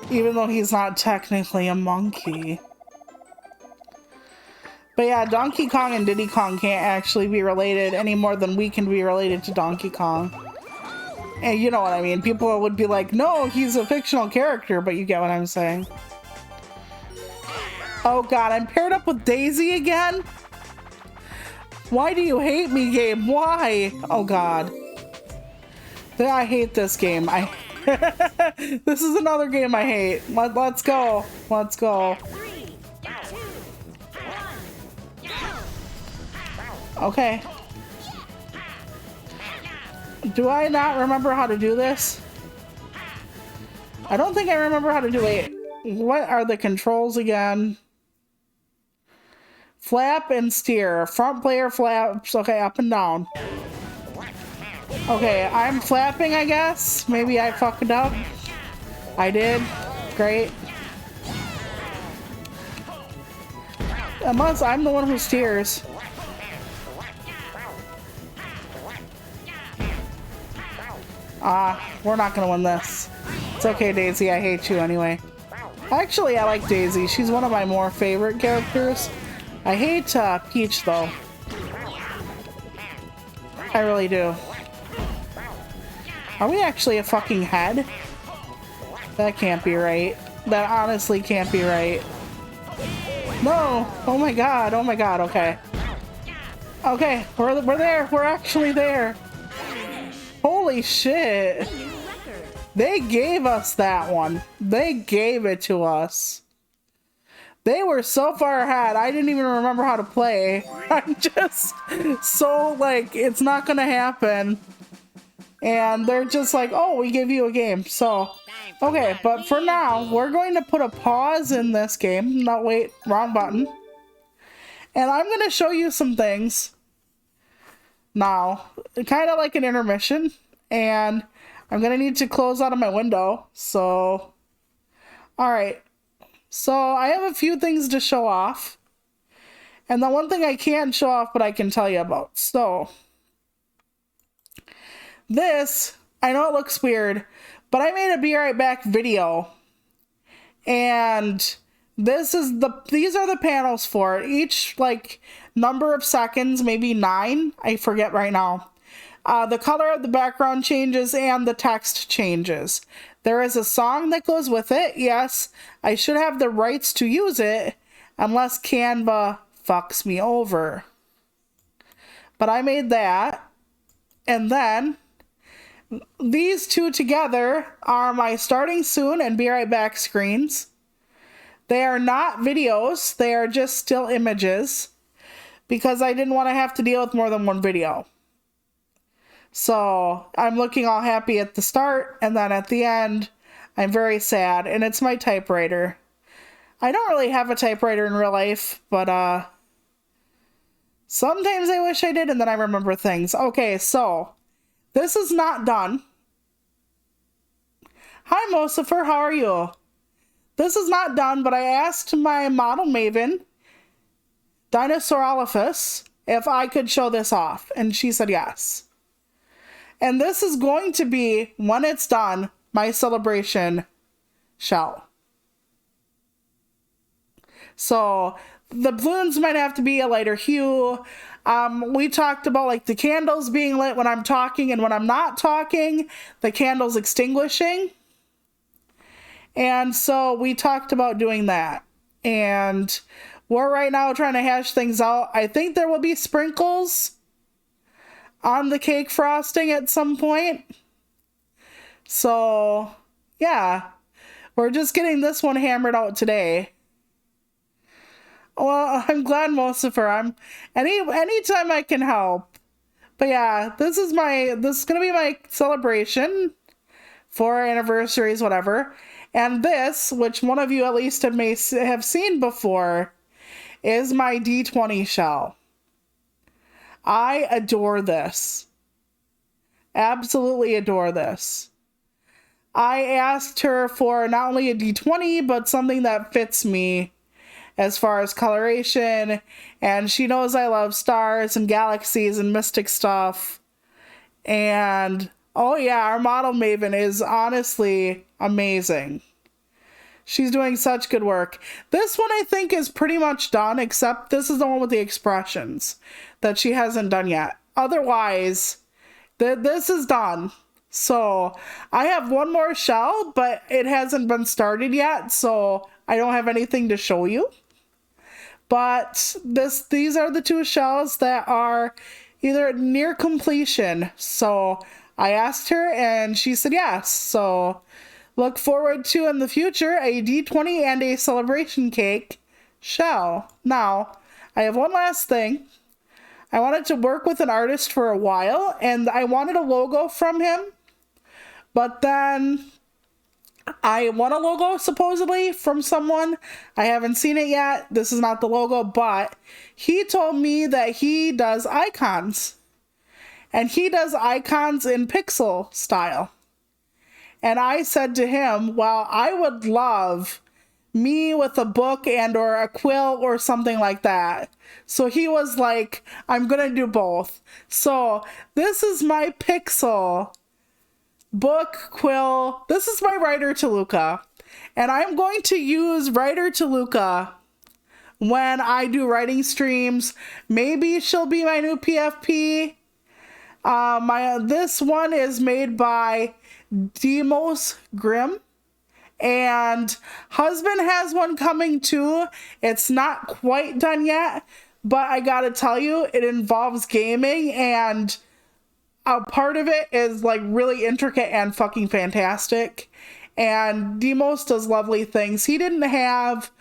Even though he's not technically a monkey. But yeah, Donkey Kong and Diddy Kong can't actually be related any more than we can be related to Donkey Kong. And you know what I mean. People would be like, no, he's a fictional character, but you get what I'm saying. Oh god, I'm paired up with Daisy again? Why do you hate me, game? Why? Oh god. I hate this game. This is another game I hate. Let's go. Let's go. Okay. Do I not remember how to do this? I don't think I remember how to do it. What are the controls again? Flap and steer. Front player flaps. Okay, up and down. Okay, I'm flapping, I guess. Maybe I fucked up. I did. Great. Unless I'm the one who steers. We're not gonna win this. It's okay, Daisy. I hate you anyway. Actually, I like Daisy. She's one of my more favorite characters. I hate Peach, though. I really do. Are we actually a fucking head? That can't be right. That honestly can't be right. No! Oh my god, okay. Okay, we're there, we're actually there. Holy shit. They gave us that one. They gave it to us. They were so far ahead, I didn't even remember how to play. I'm just so like, it's not gonna happen. And they're just like, oh, we give you a game. So, okay, but for now, we're going to put a pause in this game. No, wait, wrong button. And I'm going to show you some things now, kind of like an intermission. And I'm going to need to close out of my window. So, all right. So I have a few things to show off. And the one thing I can't show off, but I can tell you about. So, this, I know it looks weird, but I made a Be Right Back video. And these are the panels for it. Each, like, number of seconds, maybe 9, I forget right now. The color of the background changes and the text changes. There is a song that goes with it. Yes, I should have the rights to use it unless Canva fucks me over. But I made that. And then these two together are my starting soon and Be Right Back screens. They are not videos. They are just still images because I didn't want to have to deal with more than one video. So I'm looking all happy at the start, and then at the end, I'm very sad, and it's my typewriter. I don't really have a typewriter in real life, but sometimes I wish I did, and then I remember things. Okay, so this is not done. Hi, Mosifer, how are you? This is not done, but I asked my model maven, Dinosaurolophus, if I could show this off, and she said yes. And this is going to be, when it's done, my celebration shell. So the balloons might have to be a lighter hue. We talked about like the candles being lit when I'm talking, and when I'm not talking, the candles extinguishing. And so we talked about doing that. And we're right now trying to hash things out. I think there will be sprinkles on the cake frosting at some point. So, yeah. We're just getting this one hammered out today. Well, I'm glad, Mosifer. Anytime I can help. But yeah, this is gonna be my celebration for anniversaries, whatever. And this, which one of you at least may have seen before, is my D20 shell. I adore this. Absolutely adore this. I asked her for not only a D20, but something that fits me as far as coloration. And she knows I love stars and galaxies and mystic stuff. And, oh yeah, our model maven is honestly amazing. She's doing such good work. This one I think is pretty much done, except this is the one with the expressions that she hasn't done yet. Otherwise, this is done. So I have one more shell, but it hasn't been started yet, so I don't have anything to show you. But these are the two shells that are either near completion. So I asked her and she said yes. So look forward to, in the future, a D20 and a celebration cake shell. Now, I have one last thing. I wanted to work with an artist for a while, and I wanted a logo from him. But then I won a logo supposedly from someone. I haven't seen it yet. This is not the logo, but he told me that he does icons. And he does icons in pixel style. And I said to him, well, I would love me with a book and or a quill or something like that. So he was like, I'm gonna do both. So this is my pixel book quill. This is my Writer to Luca. And I'm going to use Writer to Luca when I do writing streams. Maybe she'll be my new PFP. This one is made by Demos Grimm. And husband has one coming too. It's not quite done yet, but I gotta tell you, it involves gaming, and a part of it is like really intricate and fucking fantastic. And Demos does lovely things. He didn't have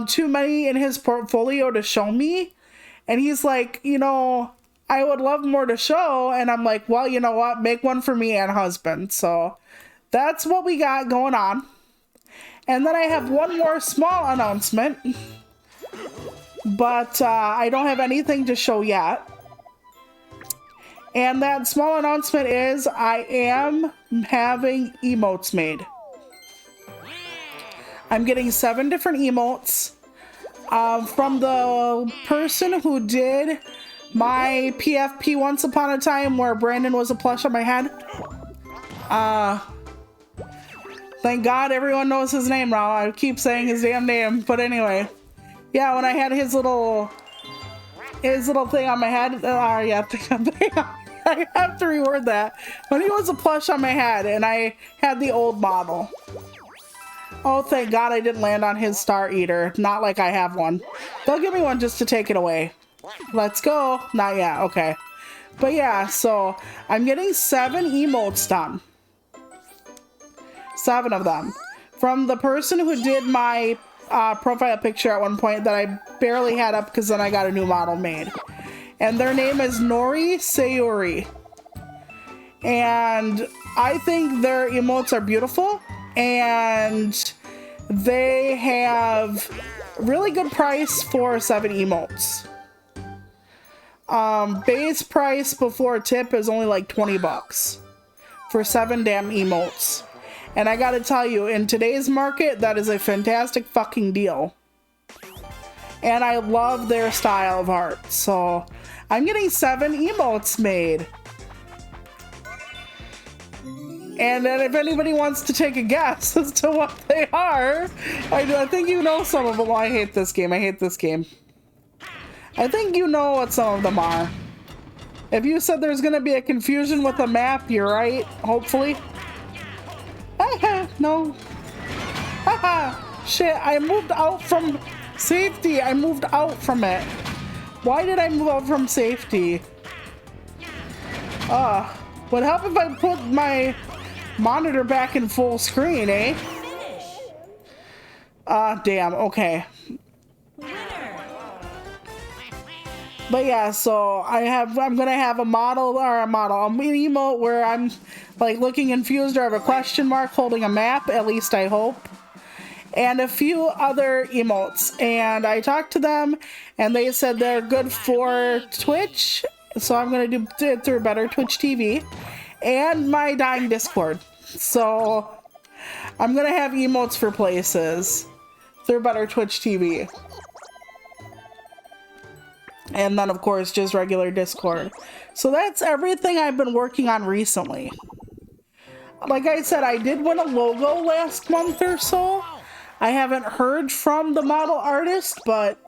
too many in his portfolio to show me, and he's like, you know, I would love more to show. And I'm like, well, you know what, make one for me and husband. So that's what we got going on. And then I have one more small announcement, but I don't have anything to show yet. And that small announcement is I am having emotes made. I'm getting 7 different emotes from the person who did my PFP once upon a time where Brandon was a plush on my head. Thank God everyone knows his name now. I keep saying his damn name, but anyway. Yeah, when I had his little thing on my head. Yeah, I have to reword that. When he was a plush on my head and I had the old model. Oh, thank God I didn't land on his Star Eater. Not like I have one. They'll give me one just to take it away. Let's go. Not yet. Okay. But yeah, so I'm getting 7 emotes done. 7 of them. From the person who did my profile picture at one point that I barely had up because then I got a new model made. And their name is Nori Sayuri. And I think their emotes are beautiful. And they have really good price for 7 emotes. Base price before tip is only like 20 bucks for 7 damn emotes. And I gotta tell you, in today's market, that is a fantastic fucking deal. And I love their style of art. So I'm getting 7 emotes made. And then if anybody wants to take a guess as to what they are, I think you know some of them. Well, I hate this game. I hate this game. I think you know what some of them are. If you said there's gonna be a confusion with a map, you're right. Hopefully. No. Haha. Shit, I moved out from safety. I moved out from it. Why did I move out from safety? Would help if I put my monitor back in full screen, eh? Damn, okay. But yeah, so I'm gonna have an emote where I'm like looking confused or have a question mark holding a map, at least I hope. And a few other emotes. And I talked to them and they said they're good for Twitch. So I'm gonna do it through Better Twitch TV and my dying Discord. So I'm gonna have emotes for places through Better Twitch TV. And then, of course, just regular Discord. So that's everything I've been working on recently. Like I said, I did win a logo last month or so. I haven't heard from the model artist, but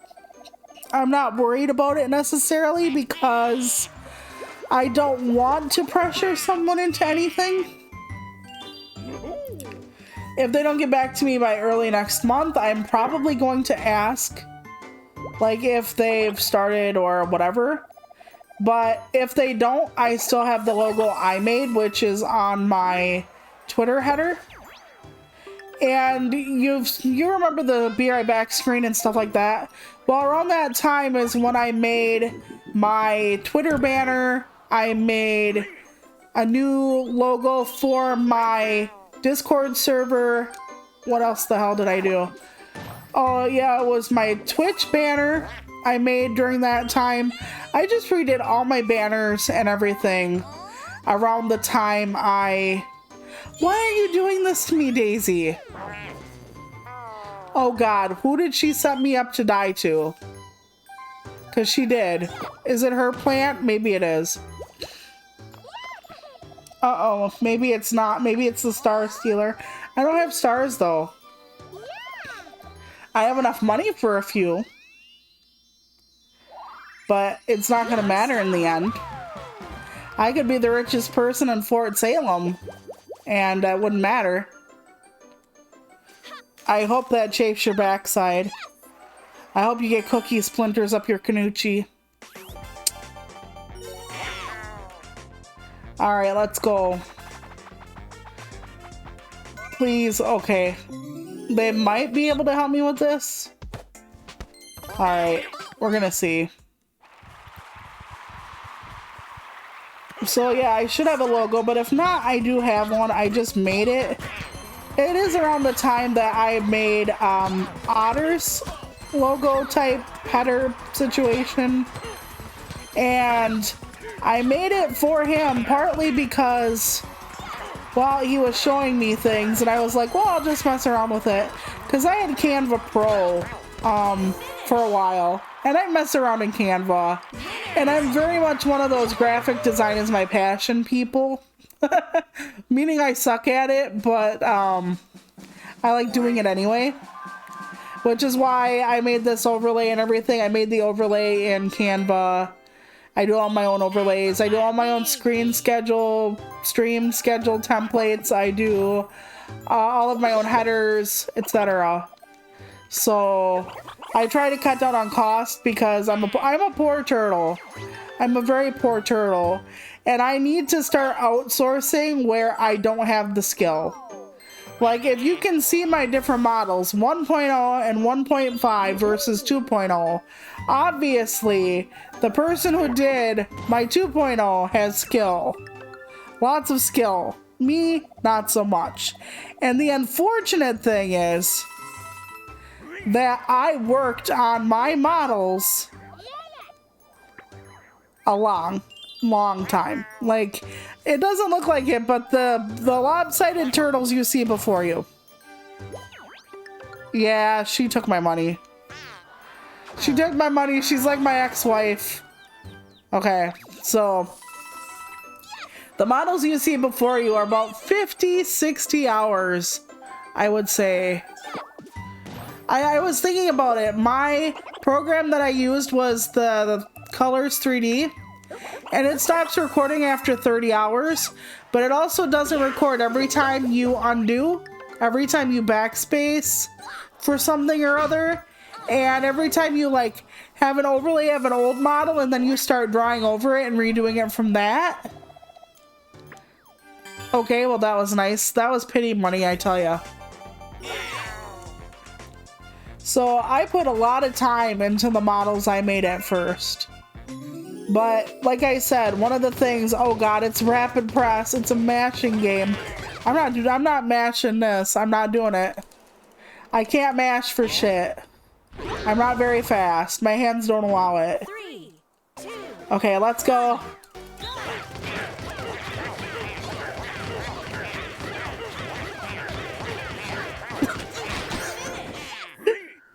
I'm not worried about it necessarily because I don't want to pressure someone into anything. If they don't get back to me by early next month, I'm probably going to ask, like, if they've started or whatever. But if they don't, I still have the logo I made, which is on my Twitter header. And you remember the Be Right Back screen and stuff like that? Well, around that time is when I made my Twitter banner. I made a new logo for my Discord server. What else the hell did I do? Oh yeah, it was my Twitch banner I made during that time. I just redid all my banners and everything around the time I... Why are you doing this to me, Daisy? Oh God, who did she set me up to die to? Because she did. Is it her plant? Maybe it is. Uh-oh, maybe it's not. Maybe it's the Star Stealer. I don't have stars though. I have enough money for a few. But it's not gonna matter in the end. I could be the richest person in Fort Salem, and it wouldn't matter. I hope that chafes your backside. I hope you get cookie splinters up your Kanuchi. Alright, let's go. Please, okay. They might be able to help me with this. Alright, we're gonna see. So yeah, I should have a logo, but if not, I do have one. I just made it. It is around the time that I made Otter's logo type header situation. And I made it for him partly because, well, he was showing me things and I was like, well, I'll just mess around with it. Because I had Canva Pro for a while. And I mess around in Canva. And I'm very much one of those graphic design is my passion people. Meaning I suck at it, but I like doing it anyway. Which is why I made this overlay and everything. I made the overlay in Canva. I do all my own overlays. I do all my own stream schedule templates. I do all of my own headers, etc. So I try to cut down on cost because I'm a poor turtle. I'm a very poor turtle. And I need to start outsourcing where I don't have the skill. Like, if you can see my different models, 1.0 and 1.5 versus 2.0, obviously, the person who did my 2.0 has skill. Lots of skill. Me, not so much. And the unfortunate thing is that I worked on my models a long time. Like, it doesn't look like it, but the lopsided turtles you see before you. Yeah, she took my money. She took my money. She's like my ex-wife. Okay, so the models you see before you are about 50, 60 hours, I would say. I was thinking about it. My program that I used was the Colors 3D. And it stops recording after 30 hours, but it also doesn't record every time you undo, every time you backspace for something or other, and every time you like have an overlay of an old model and then you start drawing over it and redoing it from that. Okay, well that was nice. That was pity money, I tell ya. So I put a lot of time into the models I made at first. But like I said, one of the things, oh god, it's rapid press. It's a mashing game. I'm not mashing this. I'm not doing it. I can't mash for shit. I'm not very fast. My hands don't allow it. 3, 2, okay, let's go.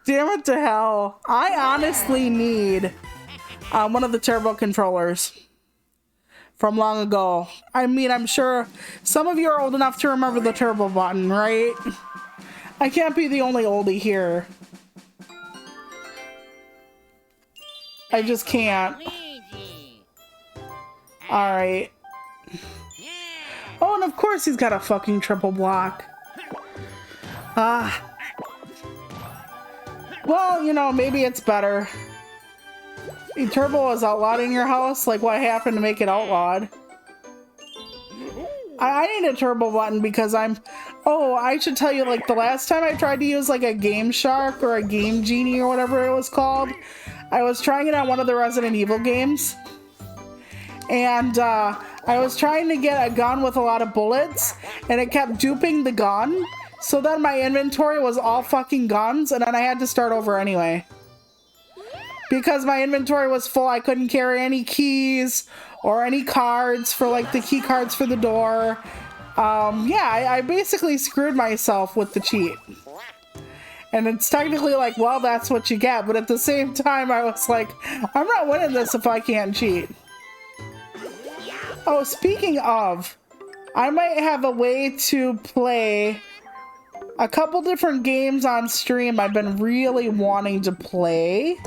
Damn it to hell. I honestly need one of the turbo controllers from long ago. I mean, I'm sure some of you are old enough to remember the turbo button, right? I can't be the only oldie here. I just can't. Alright. Oh, and of course he's got a fucking triple block. Well, you know, maybe it's better. Turbo is outlawed in your house? Like, what happened to make it outlawed? I need a turbo button because oh, I should tell you, like, the last time I tried to use, like, a Game Shark or a Game Genie or whatever it was called, I was trying it on one of the Resident Evil games. and I was trying to get a gun with a lot of bullets, and it kept duping the gun. So then my inventory was all fucking guns, and then I had to start over anyway. Because my inventory was full, I couldn't carry any keys or any cards for like the key cards for the door. Yeah, I basically screwed myself with the cheat. And it's technically like, well, that's what you get. But at the same time, I was like, I'm not winning this if I can't cheat. Oh, speaking of, I might have a way to play a couple different games on stream I've been really wanting to play.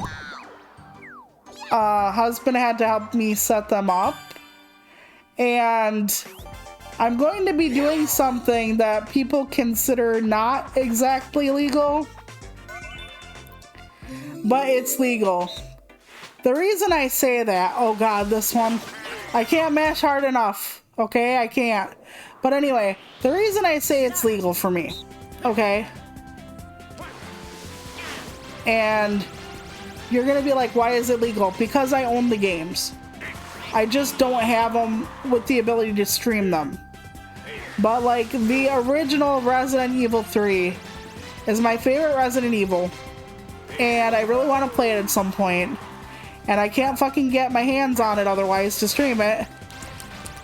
Husband had to help me set them up. And I'm going to be doing something that people consider not exactly legal, but it's legal. The reason I say that, oh god, this one, I can't mash hard enough, okay? I can't. But anyway, the reason I say it's legal for me, okay? And you're gonna be like, why is it legal? Because I own the games. I just don't have them with the ability to stream them. But like the original Resident Evil 3 is my favorite Resident Evil, and I really want to play it at some point, and I can't fucking get my hands on it otherwise to stream it.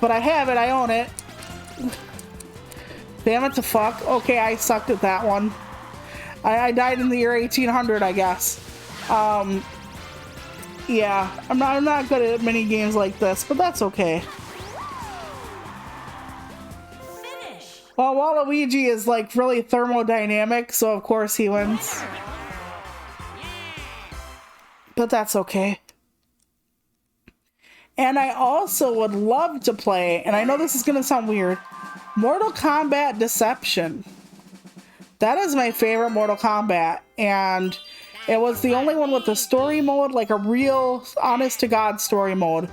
But I have it, I own it. Damn it to fuck. Okay, I sucked at that one. I died in the year 1800, I guess. Yeah, I'm not good at many games like this, but that's okay. Finish. Well, Waluigi is like really thermodynamic, so of course he wins. But that's okay. And I also would love to play, and I know this is gonna sound weird, Mortal Kombat Deception. That is my favorite Mortal Kombat, and it was the only one with the story mode, like a real honest-to-God story mode.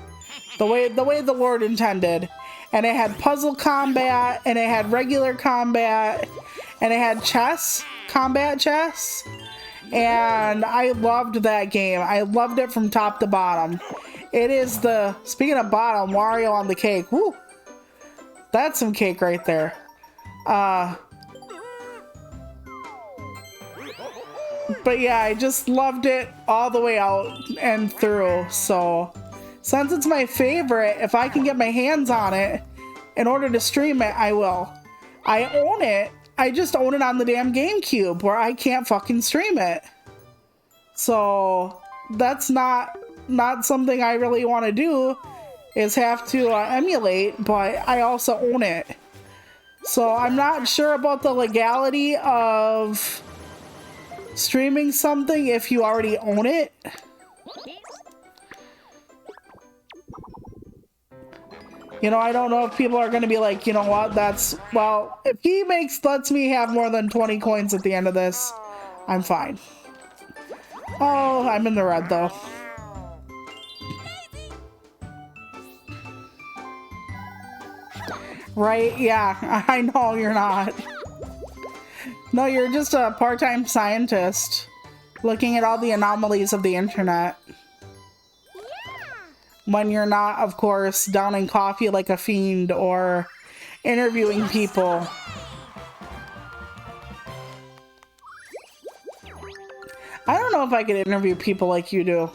The way the Lord intended. And it had puzzle combat, and it had regular combat, and it had chess, combat chess. And I loved that game. I loved it from top to bottom. It is the, speaking of bottom, Wario on the cake. Woo! That's some cake right there. But yeah, I just loved it all the way out and through. So since it's my favorite, if I can get my hands on it in order to stream it, I will. I own it. I just own it on the damn GameCube where I can't fucking stream it. So that's not something I really want to do, is have to emulate, but I also own it. So I'm not sure about the legality of streaming something if you already own it. You know, I don't know if people are going to be like, you know what, that's, well, if he lets me have more than 20 coins at the end of this, I'm fine. Oh, I'm in the red though. Right? Yeah, I know you're not. No, you're just a part-time scientist looking at all the anomalies of the internet. When you're not, of course, downing coffee like a fiend or interviewing people. I don't know if I could interview people like you do.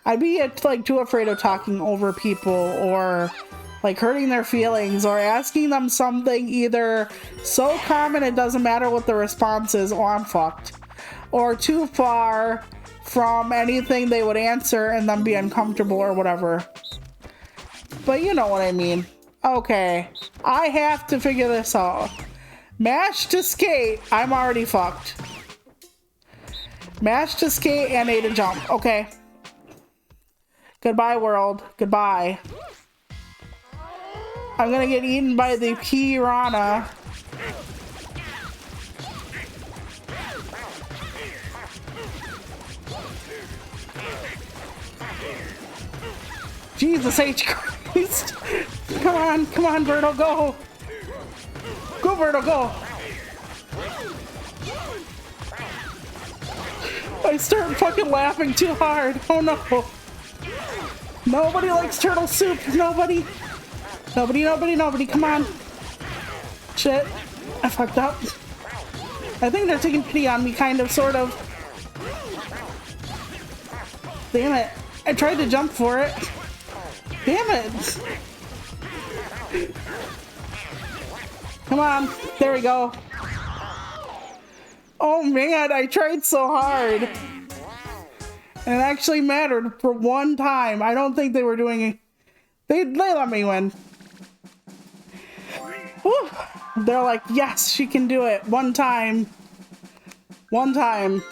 I'd be like too afraid of talking over people or like hurting their feelings or asking them something either so common it doesn't matter what the response is, or I'm fucked, or too far from anything they would answer and then be uncomfortable or whatever. But you know what I mean. Okay, I have to figure this out. Mash to skate, I'm already fucked. Mash to skate and A to jump, okay. Goodbye world, goodbye. I'm gonna get eaten by the piranha. Jesus H. Christ. Come on, Birdo, go. Go, Birdo, go. I start fucking laughing too hard. Oh no. Nobody likes turtle soup. Nobody. Nobody. Come on. Shit. I fucked up. I think they're taking pity on me, kind of, sort of. Damn it. I tried to jump for it. Damn it. Come on. There we go. Oh man, I tried so hard. And it actually mattered for one time. I don't think they were doing it. They let me win. Whew. They're like, yes, she can do it. One time. One time.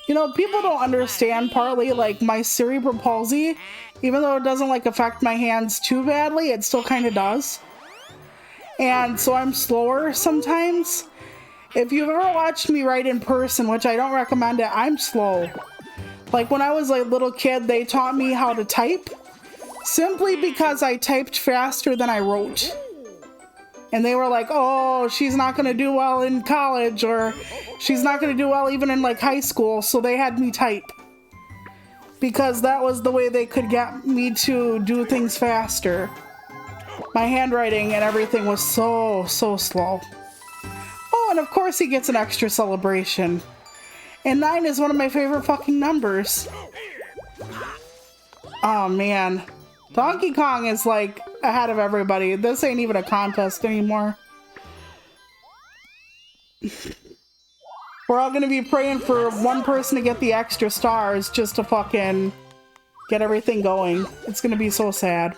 You know, people don't understand partly like my cerebral palsy, even though it doesn't like affect my hands too badly, it still kind of does. And so I'm slower sometimes. If you've ever watched me write in person, which I don't recommend it, I'm slow. Like when I was a little kid, they taught me how to type simply because I typed faster than I wrote. And they were like, oh, she's not gonna do well in college, or she's not gonna do well even in like high school, so they had me type. Because that was the way they could get me to do things faster. My handwriting and everything was so slow. Oh, and of course he gets an extra celebration. And 9 is one of my favorite fucking numbers. Oh man. Donkey Kong is like ahead of everybody. This ain't even a contest anymore. We're all gonna be praying for one person to get the extra stars just to fucking get everything going. It's gonna be so sad.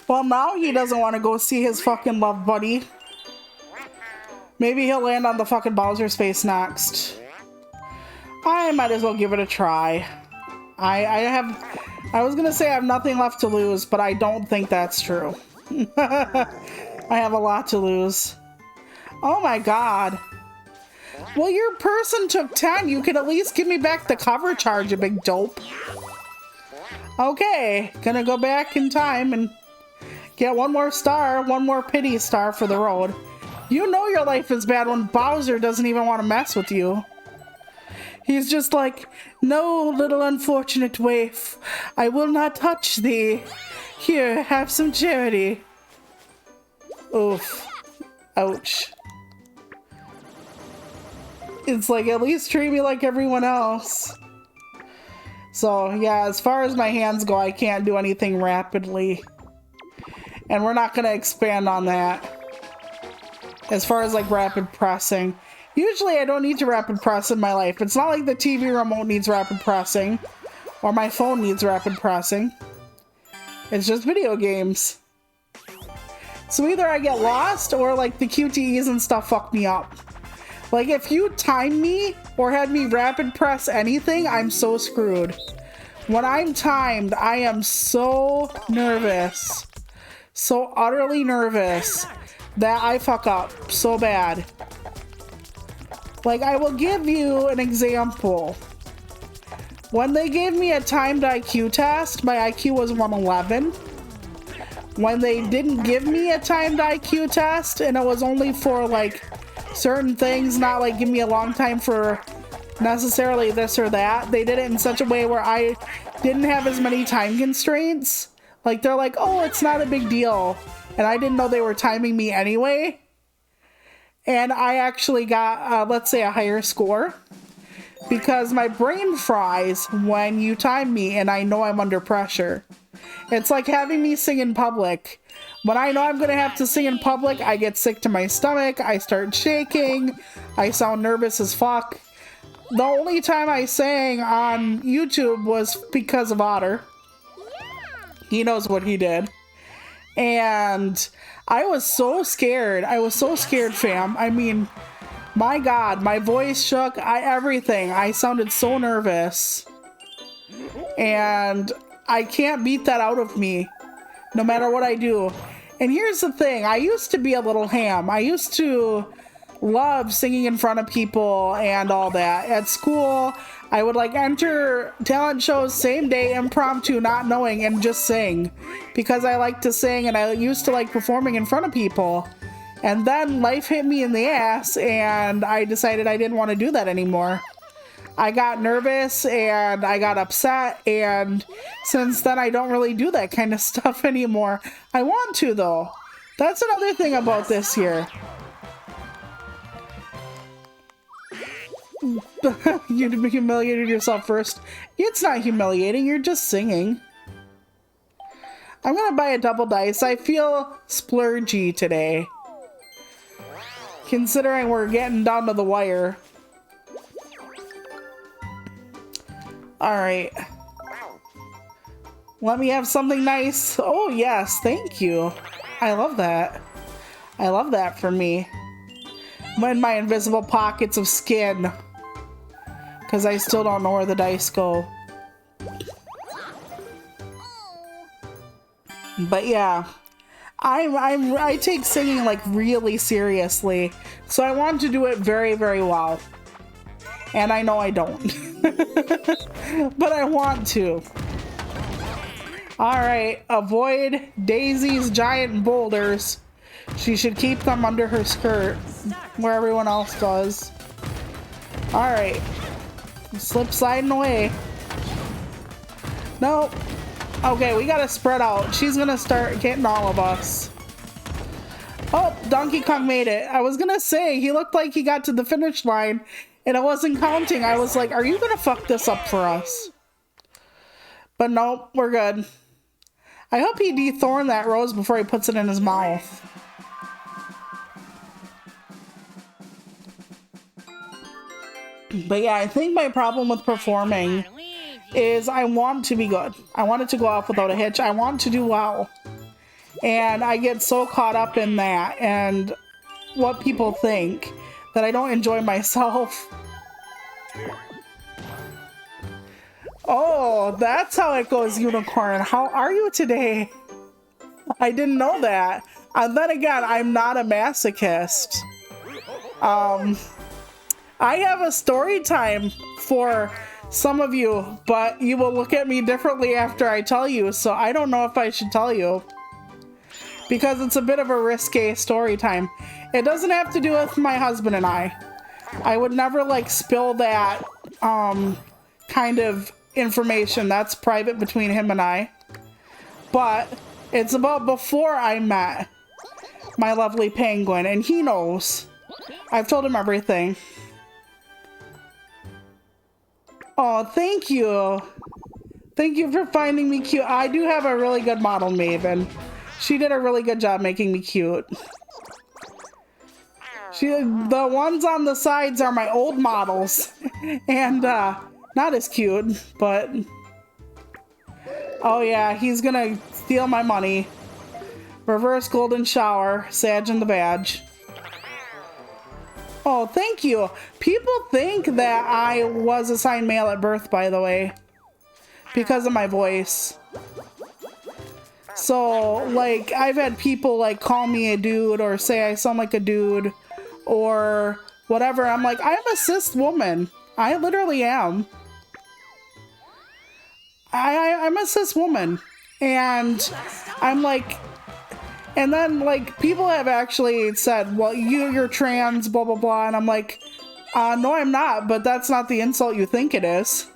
Well, now he doesn't want to go see his fucking love buddy. Maybe he'll land on the fucking Bowser's face next. I might as well give it a try. I was gonna say I have nothing left to lose, but I don't think that's true. I have a lot to lose. Oh my god. Well, your person took 10. You could at least give me back the cover charge, you big dope. Okay, gonna go back in time and get one more star, one more pity star for the road. You know your life is bad when Bowser doesn't even want to mess with you. He's just like, no, little unfortunate waif, I will not touch thee. Here, have some charity. Oof. Ouch. It's like, at least treat me like everyone else. So, yeah, as far as my hands go, I can't do anything rapidly. And we're not going to expand on that. As far as like rapid pressing. Usually I don't need to rapid press in my life. It's not like the TV remote needs rapid pressing. Or my phone needs rapid pressing. It's just video games. So either I get lost or like the QTEs and stuff fuck me up. Like if you time me or had me rapid press anything, I'm so screwed. When I'm timed, I am so nervous. So utterly nervous that I fuck up so bad. Like, I will give you an example. When they gave me a timed IQ test, my IQ was 111. When they didn't give me a timed IQ test, and it was only for like certain things, not like give me a long time for necessarily this or that, they did it in such a way where I didn't have as many time constraints. Like, they're like, oh, it's not a big deal. And I didn't know they were timing me anyway. And I actually got, let's say, a higher score. Because my brain fries when you time me and I know I'm under pressure. It's like having me sing in public. When I know I'm going to have to sing in public, I get sick to my stomach. I start shaking. I sound nervous as fuck. The only time I sang on YouTube was because of Otter. He knows what he did. And I was so scared. I was so scared, fam. I mean, my God, my voice shook. Everything. I sounded so nervous. And I can't beat that out of me, no matter what I do. And here's the thing. I used to be a little ham. I used to love singing in front of people and all that. At school, I would like enter talent shows same day, impromptu, not knowing, and just sing. Because I like to sing and I used to like performing in front of people. And then life hit me in the ass and I decided I didn't want to do that anymore. I got nervous and I got upset, and since then I don't really do that kind of stuff anymore. I want to though. That's another thing about this year. You humiliated yourself first. It's not humiliating, you're just singing. I'm gonna buy a double dice. I feel splurgy today, considering we're getting down to the wire. Alright. Let me have something nice. Oh yes, thank you. I love that. I love that for me. In my invisible pockets of skin. Because I still don't know where the dice go. But yeah. I take singing like really seriously. So I want to do it very, very well. And I know I don't. But I want to. Alright, avoid Daisy's giant boulders. She should keep them under her skirt, where everyone else does. Alright. Slip sliding away. Nope. Okay, we gotta spread out. She's gonna start getting all of us. Oh, Donkey Kong made it. I was gonna say, he looked like he got to the finish line, and I wasn't counting. I was like, are you gonna fuck this up for us? But nope, we're good. I hope he dethorned that rose before he puts it in his mouth. But yeah, I think my problem with performing is I want to be good. I want it to go off without a hitch. I want to do well. And I get so caught up in that and what people think that I don't enjoy myself. Oh, that's how it goes, Unicorn. How are you today? I didn't know that. And then again, I'm not a masochist. I have a story time for some of you, but you will look at me differently after I tell you, so I don't know if I should tell you. Because it's a bit of a risque story time. It doesn't have to do with my husband and I. I would never like spill that kind of information. That's private between him and I. But it's about before I met my lovely penguin, and he knows. I've told him everything. Oh, thank you. Thank you for finding me cute. I do have a really good model, Maven. She did a really good job making me cute. The ones on the sides are my old models. And, not as cute, but... Oh yeah, he's gonna steal my money. Reverse golden shower, Sag and the badge. Oh, thank you. People think that I was assigned male at birth, by the way, because of my voice. So, like, I've had people, like, call me a dude or say I sound like a dude or whatever. I'm like, I'm a cis woman. I literally am. I'm a cis woman. And I'm like... And then, like, people have actually said, well, you're trans, blah, blah, blah. And I'm like, no, I'm not, but that's not the insult you think it is.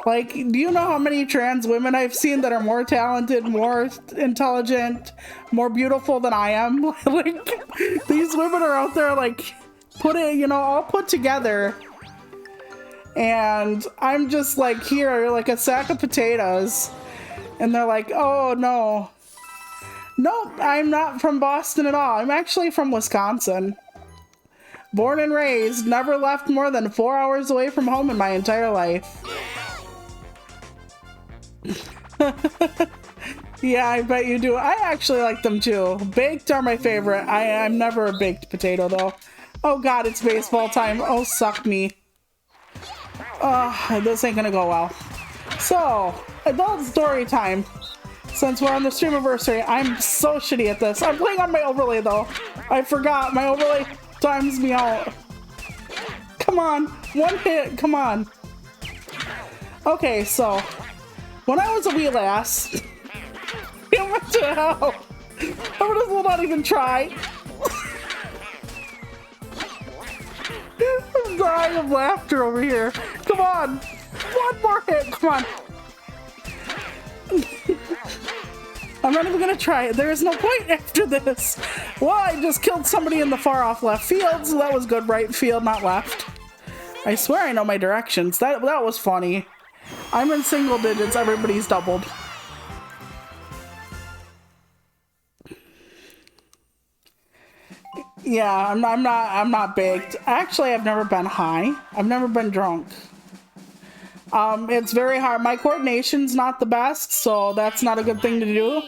Like, do you know how many trans women I've seen that are more talented, more intelligent, more beautiful than I am? Like, these women are out there, like, all put together. And I'm just, like, here, like a sack of potatoes. And they're like, oh, no. Nope, I'm not from Boston at all. I'm actually from Wisconsin. Born and raised, never left more than 4 hours away from home in my entire life. Yeah, I bet you do. I actually like them too. Baked are my favorite. I'm never a baked potato though. Oh god, it's baseball time. Oh, suck me. This ain't gonna go well. So, adult story time. Since we're on the Streamversary, I'm so shitty at this. I'm playing on my overlay though. I forgot, my overlay times me out. Come on, one hit, come on. Okay, so, when I was a wee lass, what the hell? I would as well not even try. I'm dying of laughter over here. Come on. One more hit. Come on. I'm not even gonna try it. There is no point after this. Well, I just killed somebody in the far off left field, so that was good. Right field, not left. I swear I know my directions. That was funny. I'm in single digits. Everybody's doubled. Yeah, I'm not baked. Actually, I've never been high. I've never been drunk. It's very hard. My coordination's not the best, so that's not a good thing to do.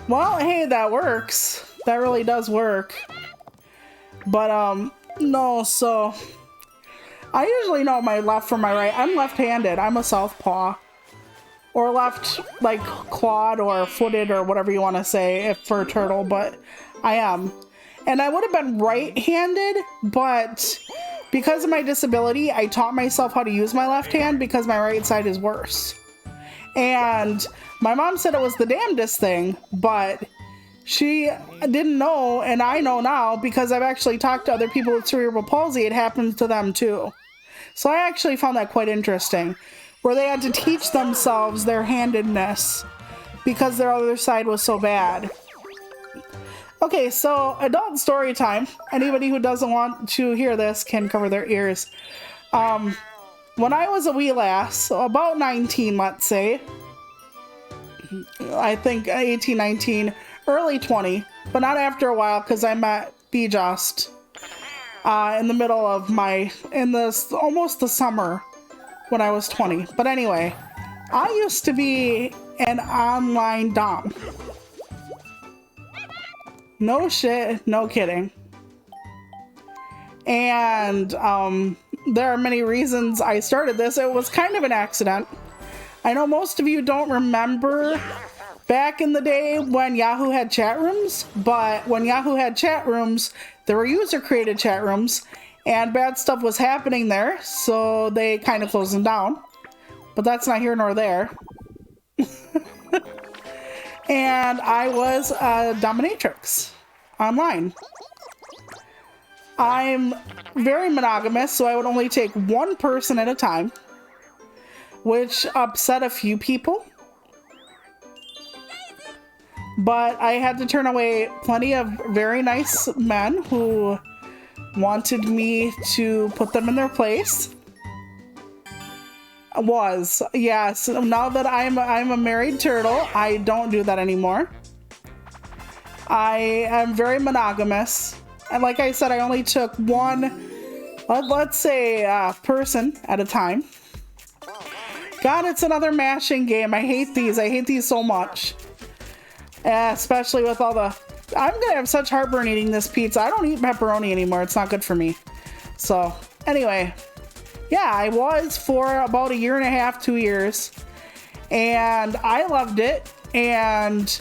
Well, hey, that works. That really does work. But, no, so... I usually know my left from my right. I'm left-handed. I'm a southpaw. Or left, like, clawed or footed or whatever you want to say if for a turtle, but I am. And I would have been right-handed, but because of my disability, I taught myself how to use my left hand because my right side is worse. And my mom said it was the damnedest thing, but she didn't know, and I know now because I've actually talked to other people with cerebral palsy. It happens to them too. So I actually found that quite interesting, where they had to teach themselves their handedness because their other side was so bad. Okay, so adult story time. Anybody who doesn't want to hear this can cover their ears. When I was a wee lass, about 19, let's say, I think 18, 19, early 20, but not after a while because I met B-Just in the middle of almost the summer when I was 20. But anyway, I used to be an online dom. No shit, no kidding. And there are many reasons I started this. It was kind of an accident. I know most of you don't remember back in the day when Yahoo had chat rooms, but when Yahoo had chat rooms, there were user-created chat rooms, and bad stuff was happening there, so they kind of closed them down. But that's not here nor there. And I was a dominatrix online. I'm very monogamous, so I would only take one person at a time, which upset a few people. But I had to turn away plenty of very nice men who wanted me to put them in their place. Yes. Now that I'm a married turtle, I don't do that anymore. I am very monogamous. And like I said, I only took one, let's say, person at a time. God, it's another mashing game. I hate these. I hate these so much. Especially with all the... I'm gonna have such heartburn eating this pizza. I don't eat pepperoni anymore. It's not good for me. So, anyway. Yeah, I was for about a year and a half, 2 years. And I loved it. And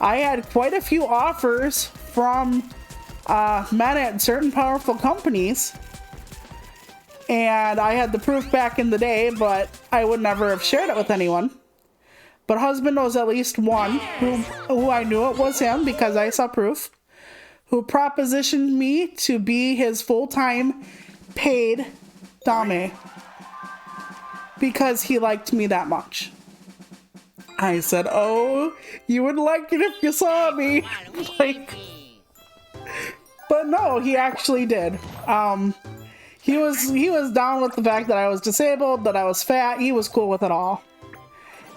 I had quite a few offers from men at certain powerful companies. And I had the proof back in the day, but I would never have shared it with anyone. But husband knows at least one who I knew it was him because I saw proof, who propositioned me to be his full-time paid dame because he liked me that much. I said, oh, you would like it if you saw me. Like, but no, he actually did. He was down with the fact that I was disabled, that I was fat. He was cool with it all.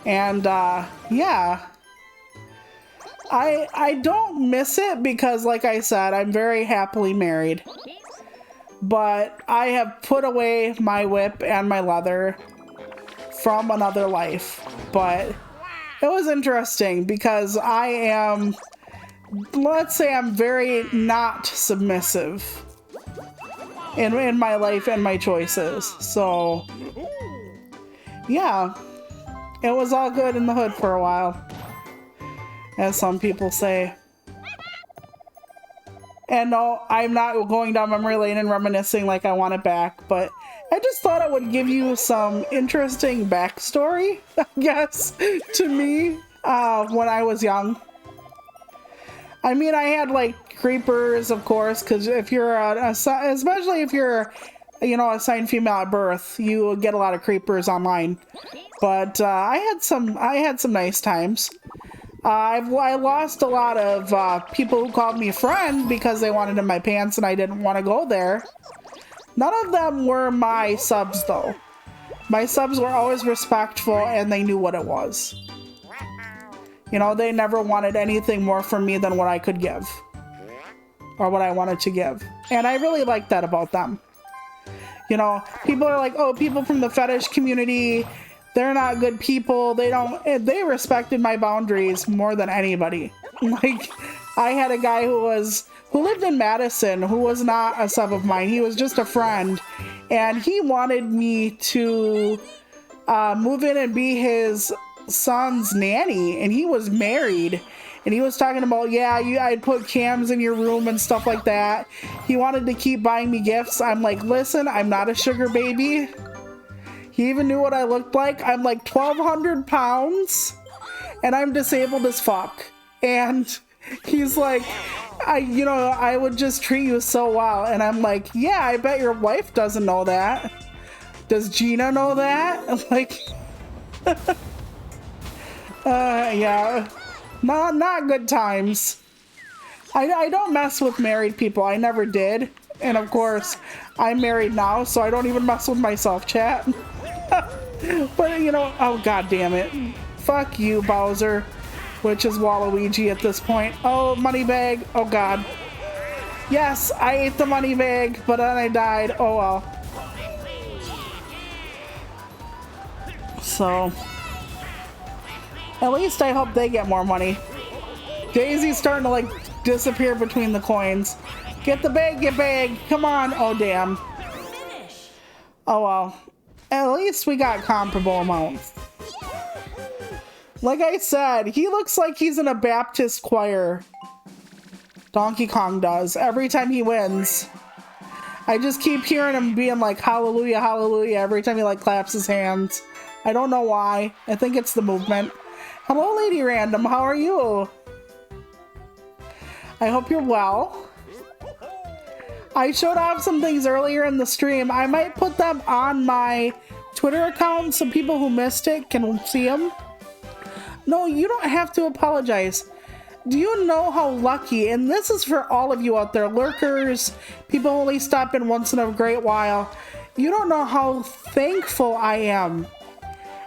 And, yeah. I don't miss it because, like I said, I'm very happily married. But I have put away my whip and my leather from another life. But it was interesting because I am, let's say I'm very not submissive in my life and my choices. So, yeah. It was all good in the hood for a while, as some people say. And no, I'm not going down memory lane and reminiscing like I want it back, but I just thought it would give you some interesting backstory, I guess, to me when I was young. I mean, I had like creepers, of course, because if you're especially if you're, you know, assigned female at birth, you get a lot of creepers online. But I had some nice times. I lost a lot of people who called me friend because they wanted in my pants and I didn't want to go there. None of them were my subs though. My subs were always respectful and they knew what it was. You know, they never wanted anything more from me than what I could give. Or what I wanted to give. And I really like that about them. You know, people are like, oh, people from the fetish community, they're not good people. They respected my boundaries more than anybody. Like, I had a guy who lived in Madison, who was not a sub of mine. He was just a friend. And he wanted me to move in and be his son's nanny. And he was married. And he was talking about, yeah, I'd put cams in your room and stuff like that. He wanted to keep buying me gifts. I'm like, listen, I'm not a sugar baby. He even knew what I looked like. I'm like 1,200 pounds and I'm disabled as fuck. And he's like, I would just treat you so well. And I'm like, yeah, I bet your wife doesn't know that. Does Gina know that? Like, yeah, not good times. I don't mess with married people. I never did. And of course, I'm married now, so I don't even mess with myself, chat. But, you know, oh, god damn it. Fuck you, Bowser. Which is Waluigi at this point. Oh, money bag. Oh, god. Yes, I ate the money bag, but then I died. Oh, well. So, at least I hope they get more money. Daisy's starting to, like, disappear between the coins. Get the bag, get bag. Come on. Oh, damn. Oh, well. At least we got comparable amounts. Like I said, he looks like he's in a Baptist choir. Donkey Kong does. Every time he wins. I just keep hearing him being like, hallelujah, hallelujah, every time he like claps his hands. I don't know why. I think it's the movement. Hello, Lady Random. How are you? I hope you're well. I showed off some things earlier in the stream. I might put them on my Twitter account so people who missed it can see them. No, you don't have to apologize. Do you know how lucky, and this is for all of you out there, lurkers, people who only stop in once in a great while, you don't know how thankful I am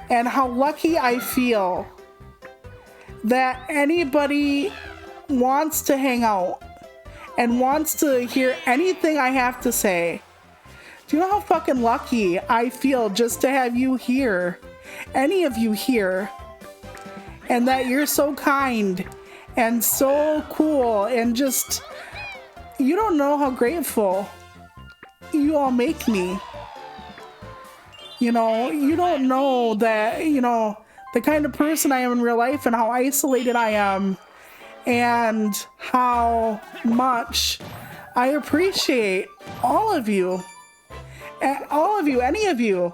and how lucky I feel that anybody wants to hang out and wants to hear anything I have to say. Do you know how fucking lucky I feel just to have you here, any of you here, and that you're so kind and so cool and just, you don't know how grateful you all make me. You know, you don't know that, you know, the kind of person I am in real life and how isolated I am and how much I appreciate all of you. All of you, any of you,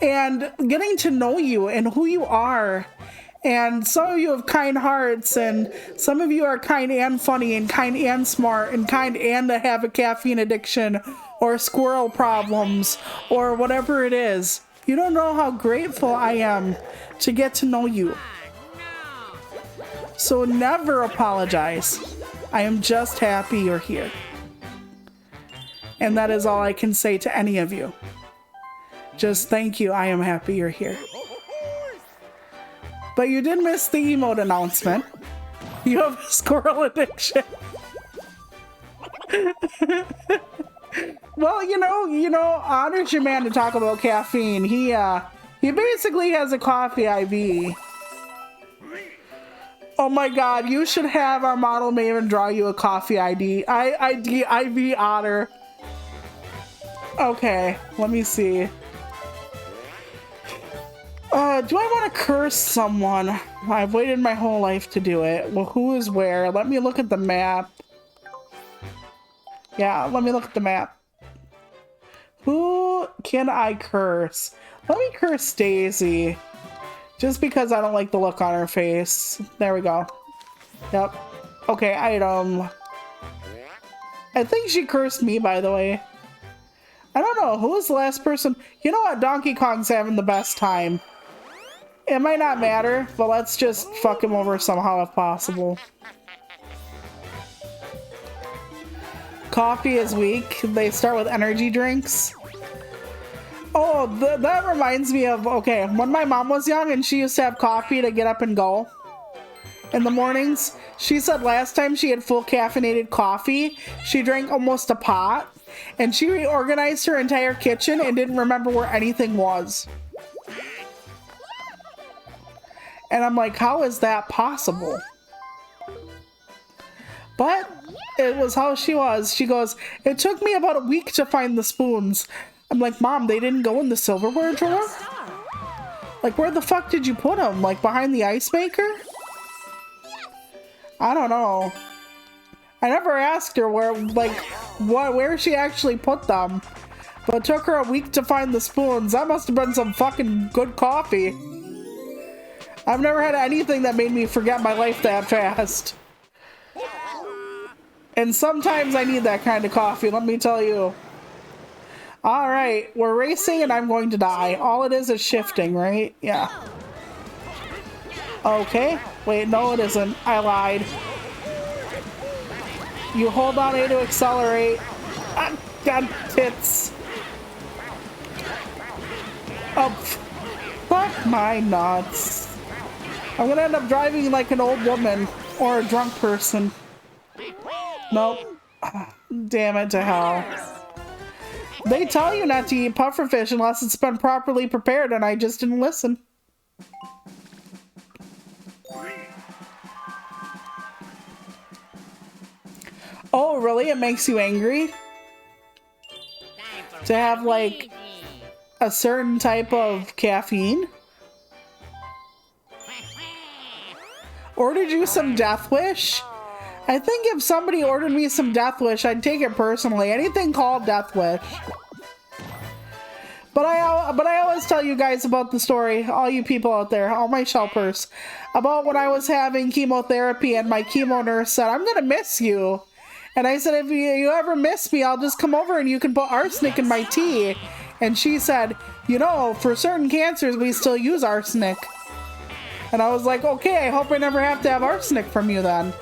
and getting to know you and who you are. And some of you have kind hearts, and some of you are kind and funny, and kind and smart, and kind and have a caffeine addiction, or squirrel problems, or whatever it is. You don't know how grateful I am to get to know you. So never apologize. I am just happy you're here. And that is all I can say to any of you. Just thank you. I am happy you're here. But you did miss the emote announcement. You have a squirrel addiction. Well, you know, honors your man to talk about caffeine. He basically has a coffee IV. Oh my god, you should have our model Maven draw you a coffee IV otter. Okay, let me see. Do I want to curse someone? I've waited my whole life to do it. Well, who is where? Let me look at the map. Yeah, let me look at the map. Who can I curse? Let me curse Daisy. Just because I don't like the look on her face. There we go. Yep. Okay, item. I think she cursed me, by the way. I don't know, who was the last person? You know what, Donkey Kong's having the best time. It might not matter, but let's just fuck him over somehow if possible. Coffee is weak. They start with energy drinks. Oh, that reminds me of, okay, when my mom was young and she used to have coffee to get up and go in the mornings, she said last time she had full caffeinated coffee, she drank almost a pot, and she reorganized her entire kitchen and didn't remember where anything was. And I'm like, how is that possible? But it was how she was. She goes, it took me about a week to find the spoons. I'm like, Mom, they didn't go in the silverware drawer? Like, where the fuck did you put them? Like, behind the ice maker? I don't know. I never asked her where, like, where she actually put them. But it took her a week to find the spoons. That must have been some fucking good coffee. I've never had anything that made me forget my life that fast. And sometimes I need that kind of coffee, let me tell you. Alright, we're racing and I'm going to die. All it is shifting, right? Yeah. Okay. Wait, no it isn't. I lied. You hold on A to accelerate. Ah, God, tits. Oh, fuck my nuts. I'm gonna end up driving like an old woman or a drunk person. Nope. Damn it to hell. They tell you not to eat pufferfish unless it's been properly prepared, and I just didn't listen. Oh, really? It makes you angry? To have, like, a certain type of caffeine? Ordered you some Death Wish? I think if somebody ordered me some Death Wish, I'd take it personally. Anything called Death Wish. But I always tell you guys about the story, all you people out there, all my shelpers, about when I was having chemotherapy and my chemo nurse said, I'm gonna miss you. And I said, if you ever miss me, I'll just come over and you can put arsenic in my tea. And she said, you know, for certain cancers, we still use arsenic. And I was like, okay, I hope I never have to have arsenic from you then.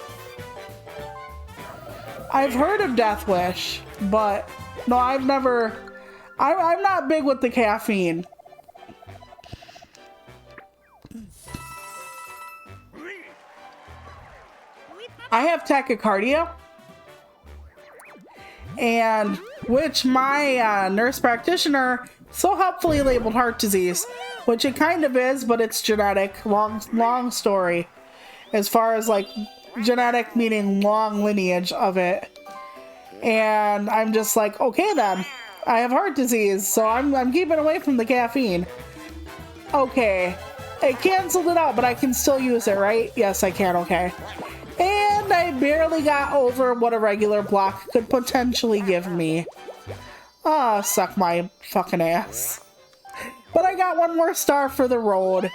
I've heard of Death Wish, but no, I've never, I'm not big with the caffeine. I have tachycardia, and which my nurse practitioner so helpfully labeled heart disease, which it kind of is, but it's genetic. Long story, as far as like genetic meaning long lineage of it. And I'm just like, okay then, I have heart disease, so I'm keeping away from the caffeine. Okay, it canceled it out, but I can still use it, right? Yes, I can. Okay. And I barely got over what a regular block could potentially give me. Ah, suck my fucking ass. But I got one more star for the road.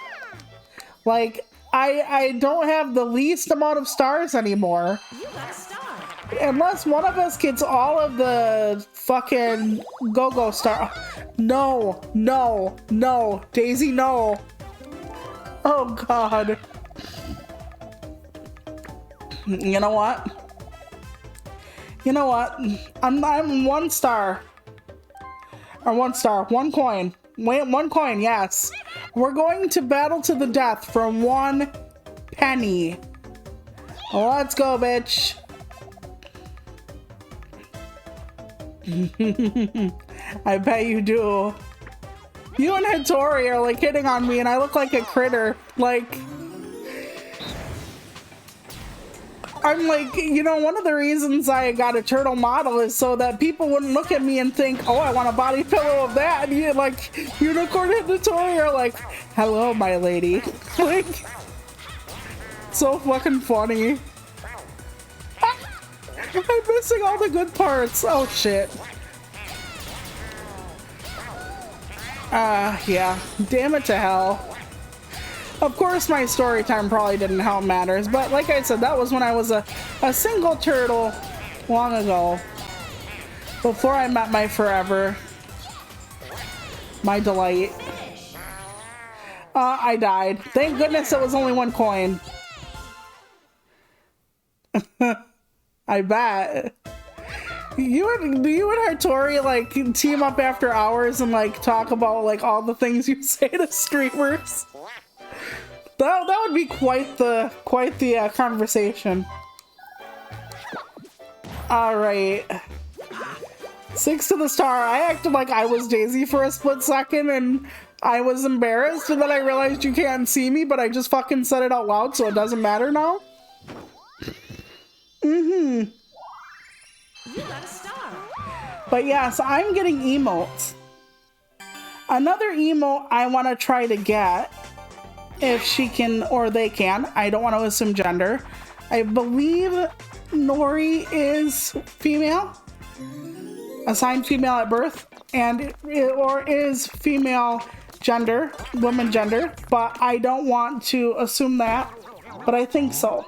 Like, I don't have the least amount of stars anymore. You got a star. Unless one of us gets all of the fucking go-go star. No, no, no. Daisy, no. Oh, God. You know what? You know what? I'm 1 star. Or 1 star. 1 coin. Wait, 1 coin, yes. We're going to battle to the death for 1 penny. Let's go, bitch. I bet you do. You and Hattori are like hitting on me and I look like a critter. Like, I'm like, you know, one of the reasons I got a turtle model is so that people wouldn't look at me and think, oh, I want a body pillow of that. And you like, Unicorn and Hattori are like, hello, my lady. Like, so fucking funny. I'm missing all the good parts. Oh, shit. Yeah. Damn it to hell. Of course, my story time probably didn't help matters, but like I said, that was when I was a single turtle long ago. Before I met my forever. My delight. I died. Thank goodness it was only 1 coin. I bet. You and Hartori like team up after hours and like talk about like all the things you say to streamers. That would be quite the conversation. All right. 6 to the star. I acted like I was Daisy for a split second and I was embarrassed, and then I realized you can't see me, but I just fucking said it out loud, so it doesn't matter now. You got a star. But yeah, so I'm getting emotes. Another emote I want to try to get, if she can or they can. I don't want to assume gender. I believe Nori is female. Assigned female at birth, and or is female gender, woman gender, but I don't want to assume that, but I think so.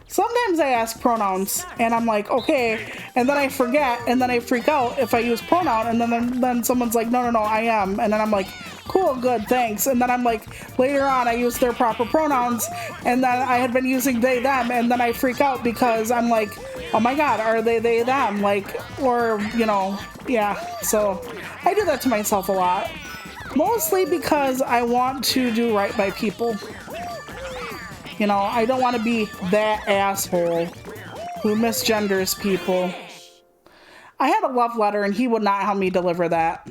Sometimes I ask pronouns and I'm like, okay, and then I forget and then I freak out if I use pronoun, and then someone's like, no, I am, and then I'm like, cool, good, thanks, and then I'm like, later on I use their proper pronouns, and then I had been using they, them, and then I freak out because I'm like, oh my god, are they, them, like, or, you know, yeah, so I do that to myself a lot, mostly because I want to do right by people. You know, I don't want to be that asshole who misgenders people. I had a love letter and he would not help me deliver that.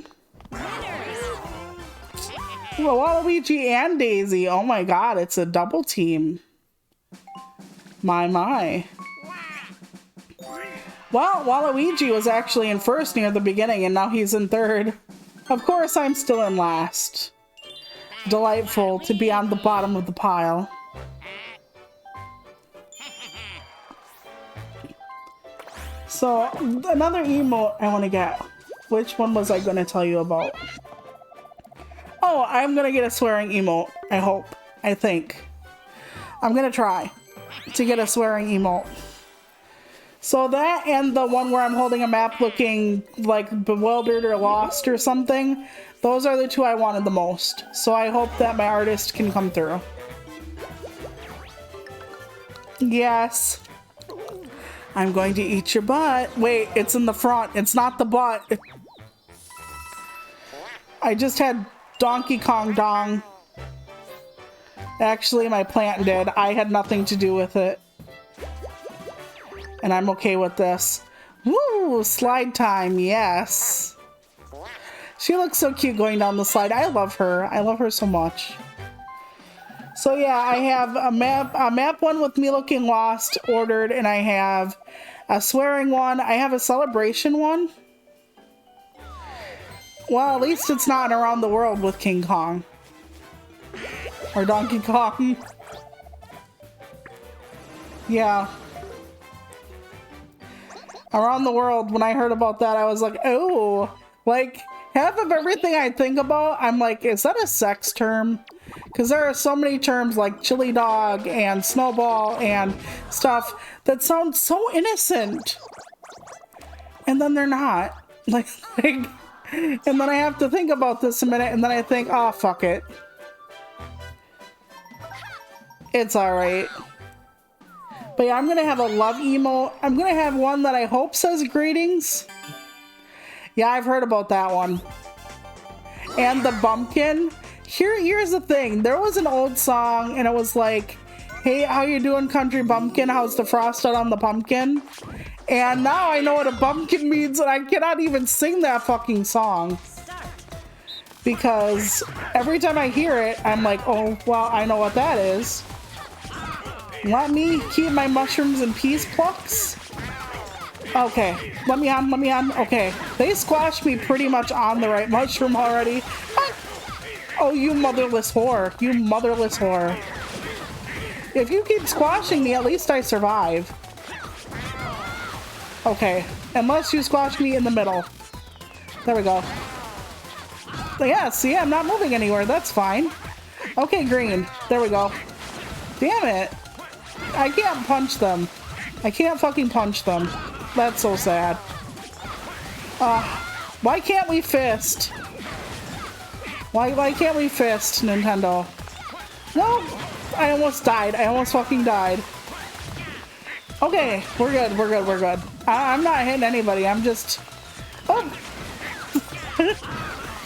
Well, Waluigi and Daisy. Oh my god, it's a double team. My. Well, Waluigi was actually in first near the beginning and now he's in third. Of course, I'm still in last. Delightful to be on the bottom of the pile. So, another emote I want to get. Which one was I going to tell you about? Oh, I'm going to get a swearing emote. I hope. I think. I'm going to try to get a swearing emote. So that and the one where I'm holding a map looking like bewildered or lost or something. Those are the two I wanted the most. So I hope that my artist can come through. Yes. I'm going to eat your butt. Wait, it's in the front. It's not the butt. I just had Donkey Kong dong. Actually, my plant did. I had nothing to do with it. And I'm okay with this. Woo! Slide time, yes. She looks so cute going down the slide. I love her. I love her so much. So yeah, I have a map one with me looking lost ordered, and I have a swearing one. I have a celebration one. Well, at least it's not around the world with King Kong. Or Donkey Kong. Yeah. Around the world, when I heard about that, I was like, oh. Like, half of everything I think about, I'm like, is that a sex term? Because there are so many terms like chili dog and snowball and stuff that sound so innocent. And then they're not. Like, and then I have to think about this a minute and then I think, oh, fuck it. It's alright. But yeah, I'm going to have a love emote. I'm going to have one that I hope says greetings. Yeah, I've heard about that one. And the bumpkin. Here's the thing. There was an old song and it was like, hey, how you doing, country bumpkin? How's the frost out on the pumpkin? And now I know what a bumpkin means and I cannot even sing that fucking song. Because every time I hear it, I'm like, oh, well, I know what that is. Let me keep my mushrooms in peace, plucks. Okay, let me on. Okay, they squashed me pretty much on the right mushroom already. Oh, you motherless whore. You motherless whore. If you keep squashing me, at least I survive. Okay, unless you squash me in the middle. There we go. Yeah, see, I'm not moving anywhere. That's fine. Okay, green. There we go. Damn it. I can't punch them. I can't fucking punch them. That's so sad. Why can't we fist? Why can't we fist, Nintendo? No! I almost died. I almost fucking died. Okay, we're good. We're good. We're good. I'm not hitting anybody. I'm just... Oh!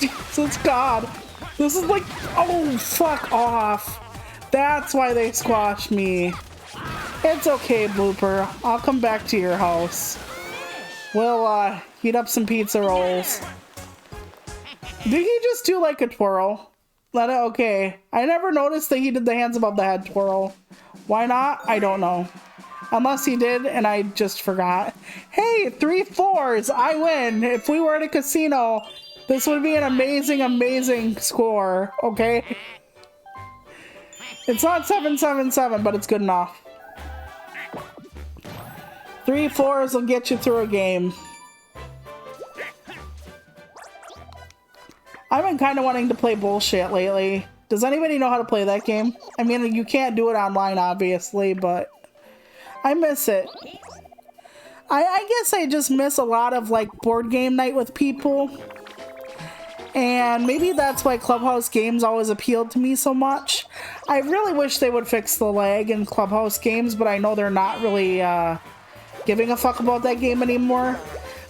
Jesus God. This is like... Oh, fuck off. That's why they squashed me. It's okay, Blooper. I'll come back to your house. We'll, heat up some pizza rolls. Did he just do like a twirl? Let it, okay. I never noticed that he did the hands above the head twirl. Why not? I don't know. Unless he did and I just forgot. Hey, 3 4s. I win. If we were at a casino, this would be an amazing, amazing score. Okay? It's not 777, but it's good enough. 3 4s will get you through a game. I've been kind of wanting to play Bullshit lately. Does anybody know how to play that game? I mean, you can't do it online, obviously, but I miss it. I guess I just miss a lot of, like, board game night with people. And maybe that's why Clubhouse games always appealed to me so much. I really wish they would fix the lag in Clubhouse games, but I know they're not really giving a fuck about that game anymore.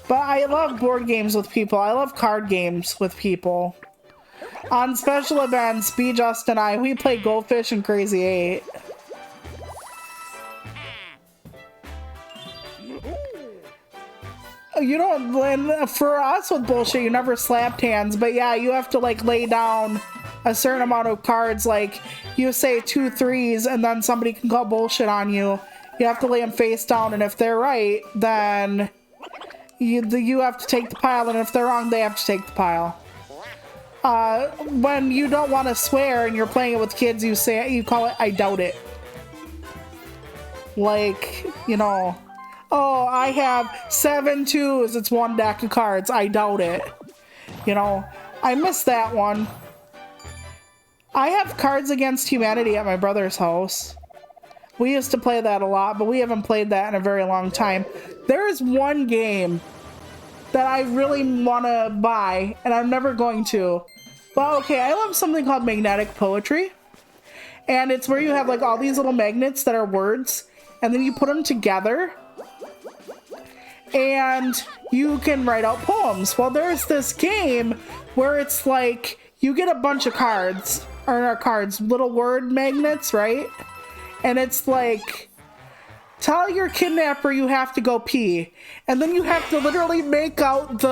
But I love board games with people. I love card games with people. On special events, B Just and I, we play Goldfish and Crazy 8. You don't, for us with Bullshit, you never slapped hands, but yeah, you have to like lay down a certain amount of cards, like you say 2 3s and then somebody can call bullshit on you. You have to lay them face down, and if they're right, then you have to take the pile, and if they're wrong, they have to take the pile. When you don't want to swear and you're playing it with kids, you call it I doubt it. Like, you know, oh, I have 7 2s, it's 1 deck of cards, I doubt it. You know, I miss that one. I have Cards Against Humanity at my brother's house. We used to play that a lot, but we haven't played that in a very long time. There is one game that I really want to buy, and I'm never going to. But okay, I love something called magnetic poetry. And it's where you have like all these little magnets that are words, and then you put them together, and you can write out poems. Well, there's this game where it's like, you get a bunch of cards, or not cards, little word magnets, right? And it's like, tell your kidnapper you have to go pee. And then you have to literally make out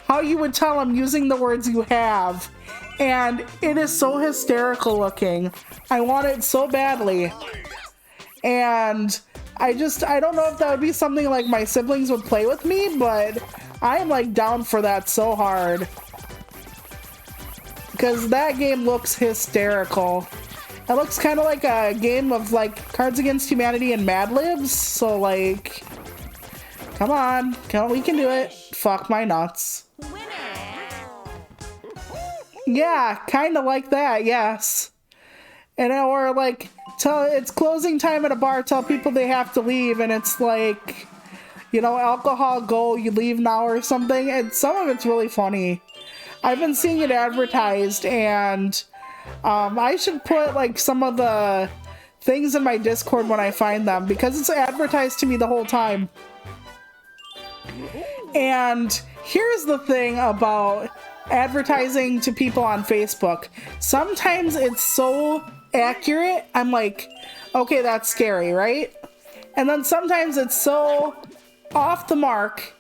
how you would tell him using the words you have. And it is so hysterical looking. I want it so badly. And I don't know if that would be something like my siblings would play with me, but I am like down for that so hard. Because that game looks hysterical. It looks kind of like a game of like Cards Against Humanity and Mad Libs. So like, come on, we can do it. Fuck my nuts. Yeah, kind of like that, yes. And or like, it's closing time at a bar, tell people they have to leave, and it's like, you know, alcohol go, you leave now or something. And some of it's really funny. I've been seeing it advertised, and I should put like some of the things in my Discord when I find them, because it's advertised to me the whole time. And here's the thing about advertising to people on Facebook. Sometimes it's so accurate, I'm like, okay, that's scary, right? And then sometimes it's so off the mark.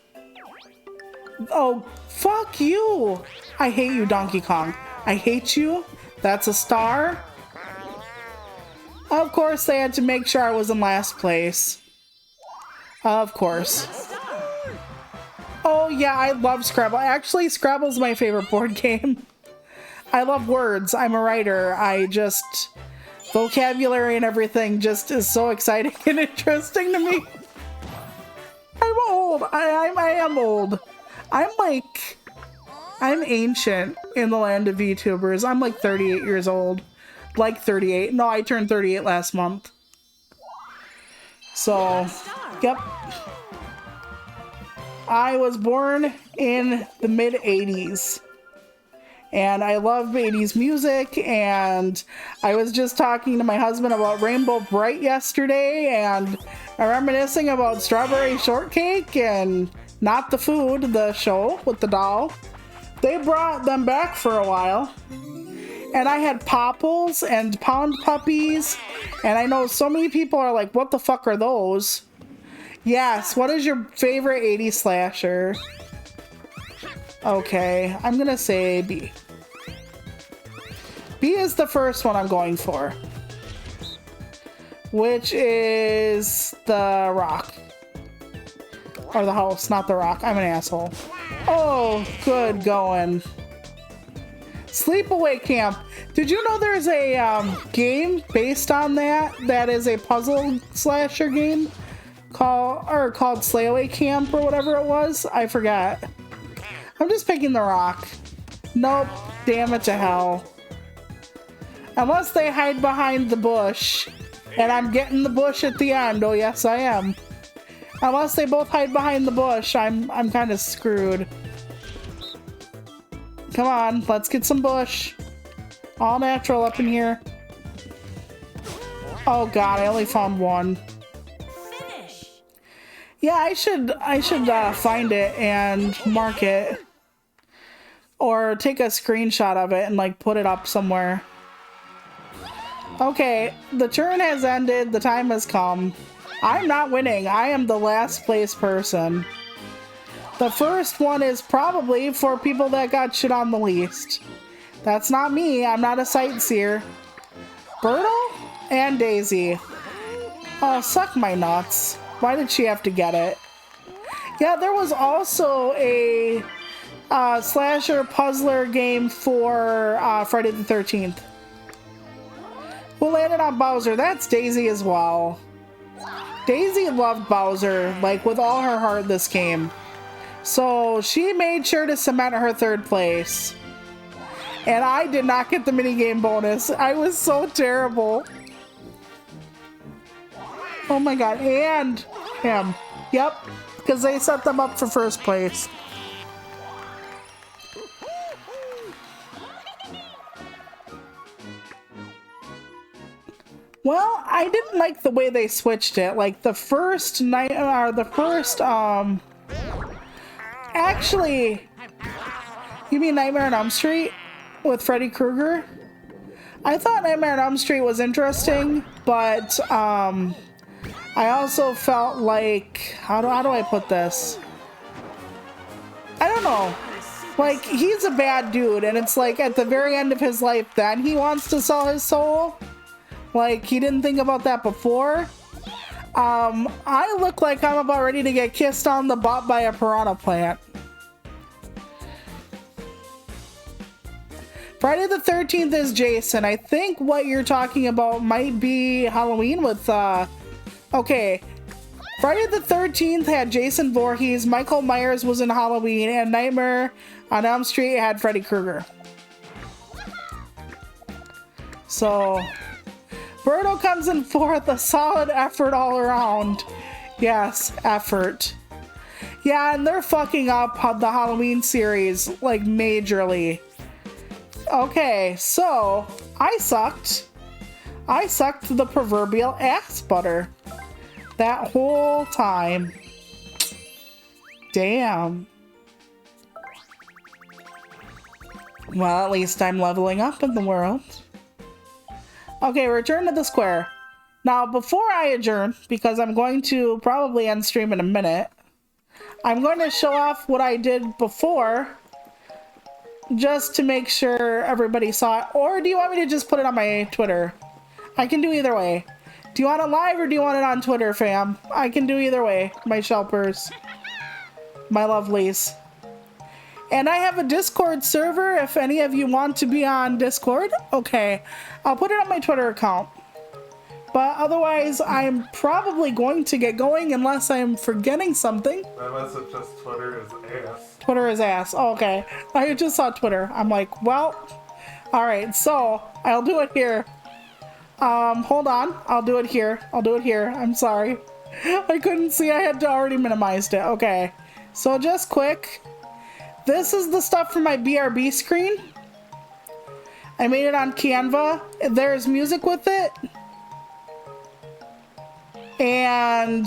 Oh, fuck you. I hate you, Donkey Kong. I hate you. That's a star. Of course, they had to make sure I was in last place. Of course. Oh yeah, I love Scrabble. Actually, Scrabble's my favorite board game. I love words. I'm a writer. Vocabulary and everything just is so exciting and interesting to me. I'm old. I am old. I'm ancient in the land of VTubers. I'm like 38 years old. like 38. No, I turned 38 last month. So, yep. I was born in the mid-80s. And I love 80s music, and I was just talking to my husband about Rainbow Bright yesterday, and I'm reminiscing about Strawberry Shortcake and Not the Food, the show with the doll. They brought them back for a while. And I had Popples and Pound Puppies, and I know so many people are like, what the fuck are those? Yes, what is your favorite 80s slasher? Okay, I'm gonna say B. B is the first one I'm going for, which is the rock. Or the house, not the rock. I'm an asshole. Oh, good going. Sleepaway Camp. Did you know there's a game based on that? That is a puzzle slasher game called Sleepaway Camp or whatever it was. I forgot. I'm just picking the rock. Nope. Damn it to hell. Unless they hide behind the bush. And I'm getting the bush at the end. Oh, yes, I am. Unless they both hide behind the bush, I'm kind of screwed. Come on, let's get some bush. All natural up in here. Oh god, I only found one. Finish. Yeah, I should find it and mark it. Or take a screenshot of it and like put it up somewhere. Okay, the turn has ended, the time has come. I'm not winning, I am the last place person. The first one is probably for people that got shit on the least. That's not me, I'm not a sightseer. Bertle and Daisy. Oh, suck my nuts. Why did she have to get it? Yeah, there was also a slasher puzzler game for Friday the 13th. Who landed on Bowser? That's Daisy as well. Daisy loved Bowser, like, with all her heart this game. So she made sure to cement her third place. And I did not get the minigame bonus. I was so terrible. Oh my god, and him. Yep, because they set them up for first place. Well, I didn't like the way they switched it. Like the first night, or the first, actually, you mean Nightmare on Elm Street with Freddy Krueger? I thought Nightmare on Elm Street was interesting, but, I also felt like, how do I put this? I don't know. Like, he's a bad dude, and it's like at the very end of his life, then he wants to sell his soul. Like, he didn't think about that before. I look like I'm about ready to get kissed on the butt by a piranha plant. Friday the 13th is Jason. I think what you're talking about might be Halloween with, okay. Friday the 13th had Jason Voorhees, Michael Myers was in Halloween, and Nightmare on Elm Street had Freddy Krueger. So... Birdo comes in fourth, a solid effort all around. Yes, effort. Yeah, and they're fucking up the Halloween series, like, majorly. Okay, so, I sucked. I sucked the proverbial ass butter. That whole time. Damn. Well, at least I'm leveling up in the world. Okay, return to the square. Now, before I adjourn, because I'm going to probably end stream in a minute, I'm going to show off what I did before, just to make sure everybody saw it. Or do you want me to just put it on my Twitter? I can do either way. Do you want it live or do you want it on Twitter, fam? I can do either way, my shelpers. My lovelies. And I have a Discord server if any of you want to be on Discord. Okay, I'll put it on my Twitter account. But otherwise, I'm probably going to get going unless I'm forgetting something. Unless it's just Twitter is ass. Twitter is ass. Oh, okay. I just saw Twitter. I'm like, well, alright, so I'll do it here. Hold on. I'll do it here. I'll do it here. I'm sorry. I couldn't see. I had to already minimized it. Okay. So just quick. This is the stuff for my BRB screen. I made it on Canva. There's music with it. And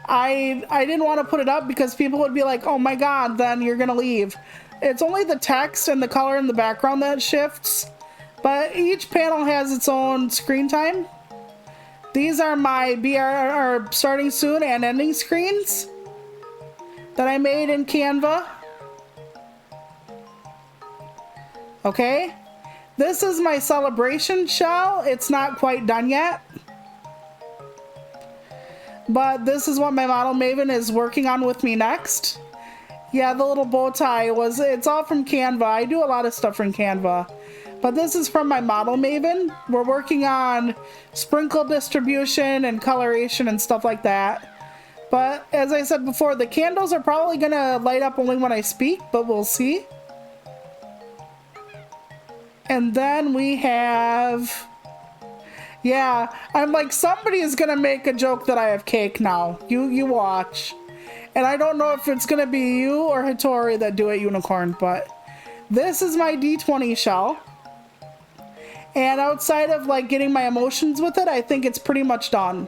I didn't want to put it up because people would be like, oh my god, then you're gonna leave. It's only the text and the color in the background that shifts. But each panel has its own screen time. These are my BR starting soon and ending screens that I made in Canva. Okay. This is my celebration shell. It's not quite done yet. But this is what my model Maven is working on with me next. Yeah, the little bow tie it's all from Canva. I do a lot of stuff from Canva. But this is from my model Maven. We're working on sprinkle distribution and coloration and stuff like that. But as I said before, the candles are probably gonna light up only when I speak, but we'll see. And then we have, yeah, I'm like, somebody is gonna make a joke that I have cake now. You watch. And I don't know if it's gonna be you or Hattori that do it, Unicorn, but this is my D20 shell. And outside of like getting my emotions with it, I think it's pretty much done.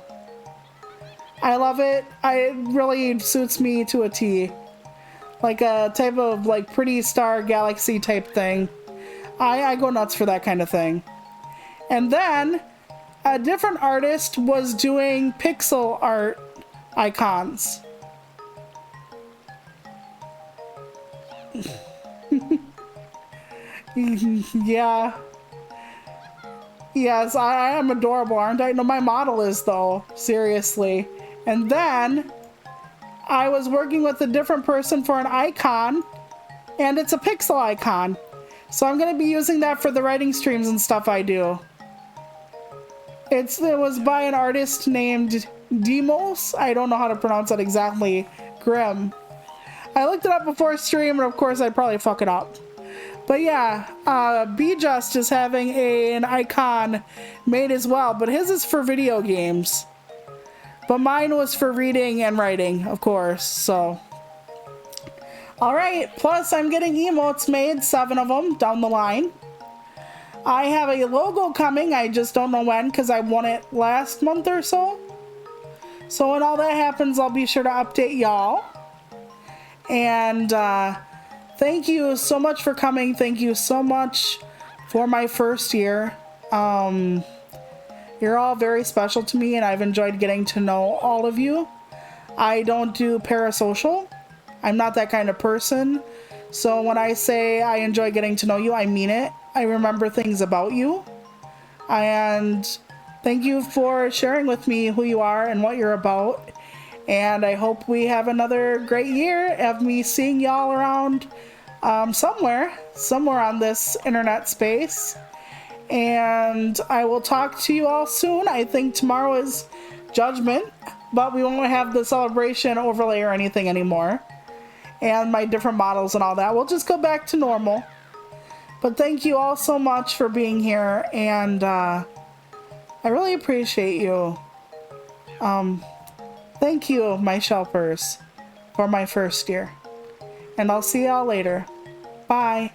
I love it. It really suits me to a T. Like a type of like pretty star galaxy type thing. I go nuts for that kind of thing. And then a different artist was doing pixel art icons. Yeah. Yes, I am adorable, aren't I? No, my model is though, seriously. And then I was working with a different person for an icon, and it's a pixel icon. So I'm gonna be using that for the writing streams and stuff I do. It was by an artist named Demos. I don't know how to pronounce that exactly. Grim. I looked it up before stream, and of course I'd probably fuck it up. But yeah, Be Just is having an icon made as well, but his is for video games. But mine was for reading and writing, of course, so. Alright, plus I'm getting emotes made, 7 of them down the line. I have a logo coming, I just don't know when, because I won it last month or so. So when all that happens, I'll be sure to update y'all. And, thank you so much for coming. Thank you so much for my first year. You're all very special to me, and I've enjoyed getting to know all of you. I don't do parasocial. I'm not that kind of person. So when I say I enjoy getting to know you, I mean it. I remember things about you. And thank you for sharing with me who you are and what you're about. And I hope we have another great year of me seeing y'all around somewhere on this internet space. And I will talk to you all soon. I think tomorrow is Judgment, but we won't have the celebration overlay or anything anymore. And my different models and all that. We'll just go back to normal. But thank you all so much for being here. And I really appreciate you. Thank you, my shelpers, for my first year. And I'll see y'all later. Bye.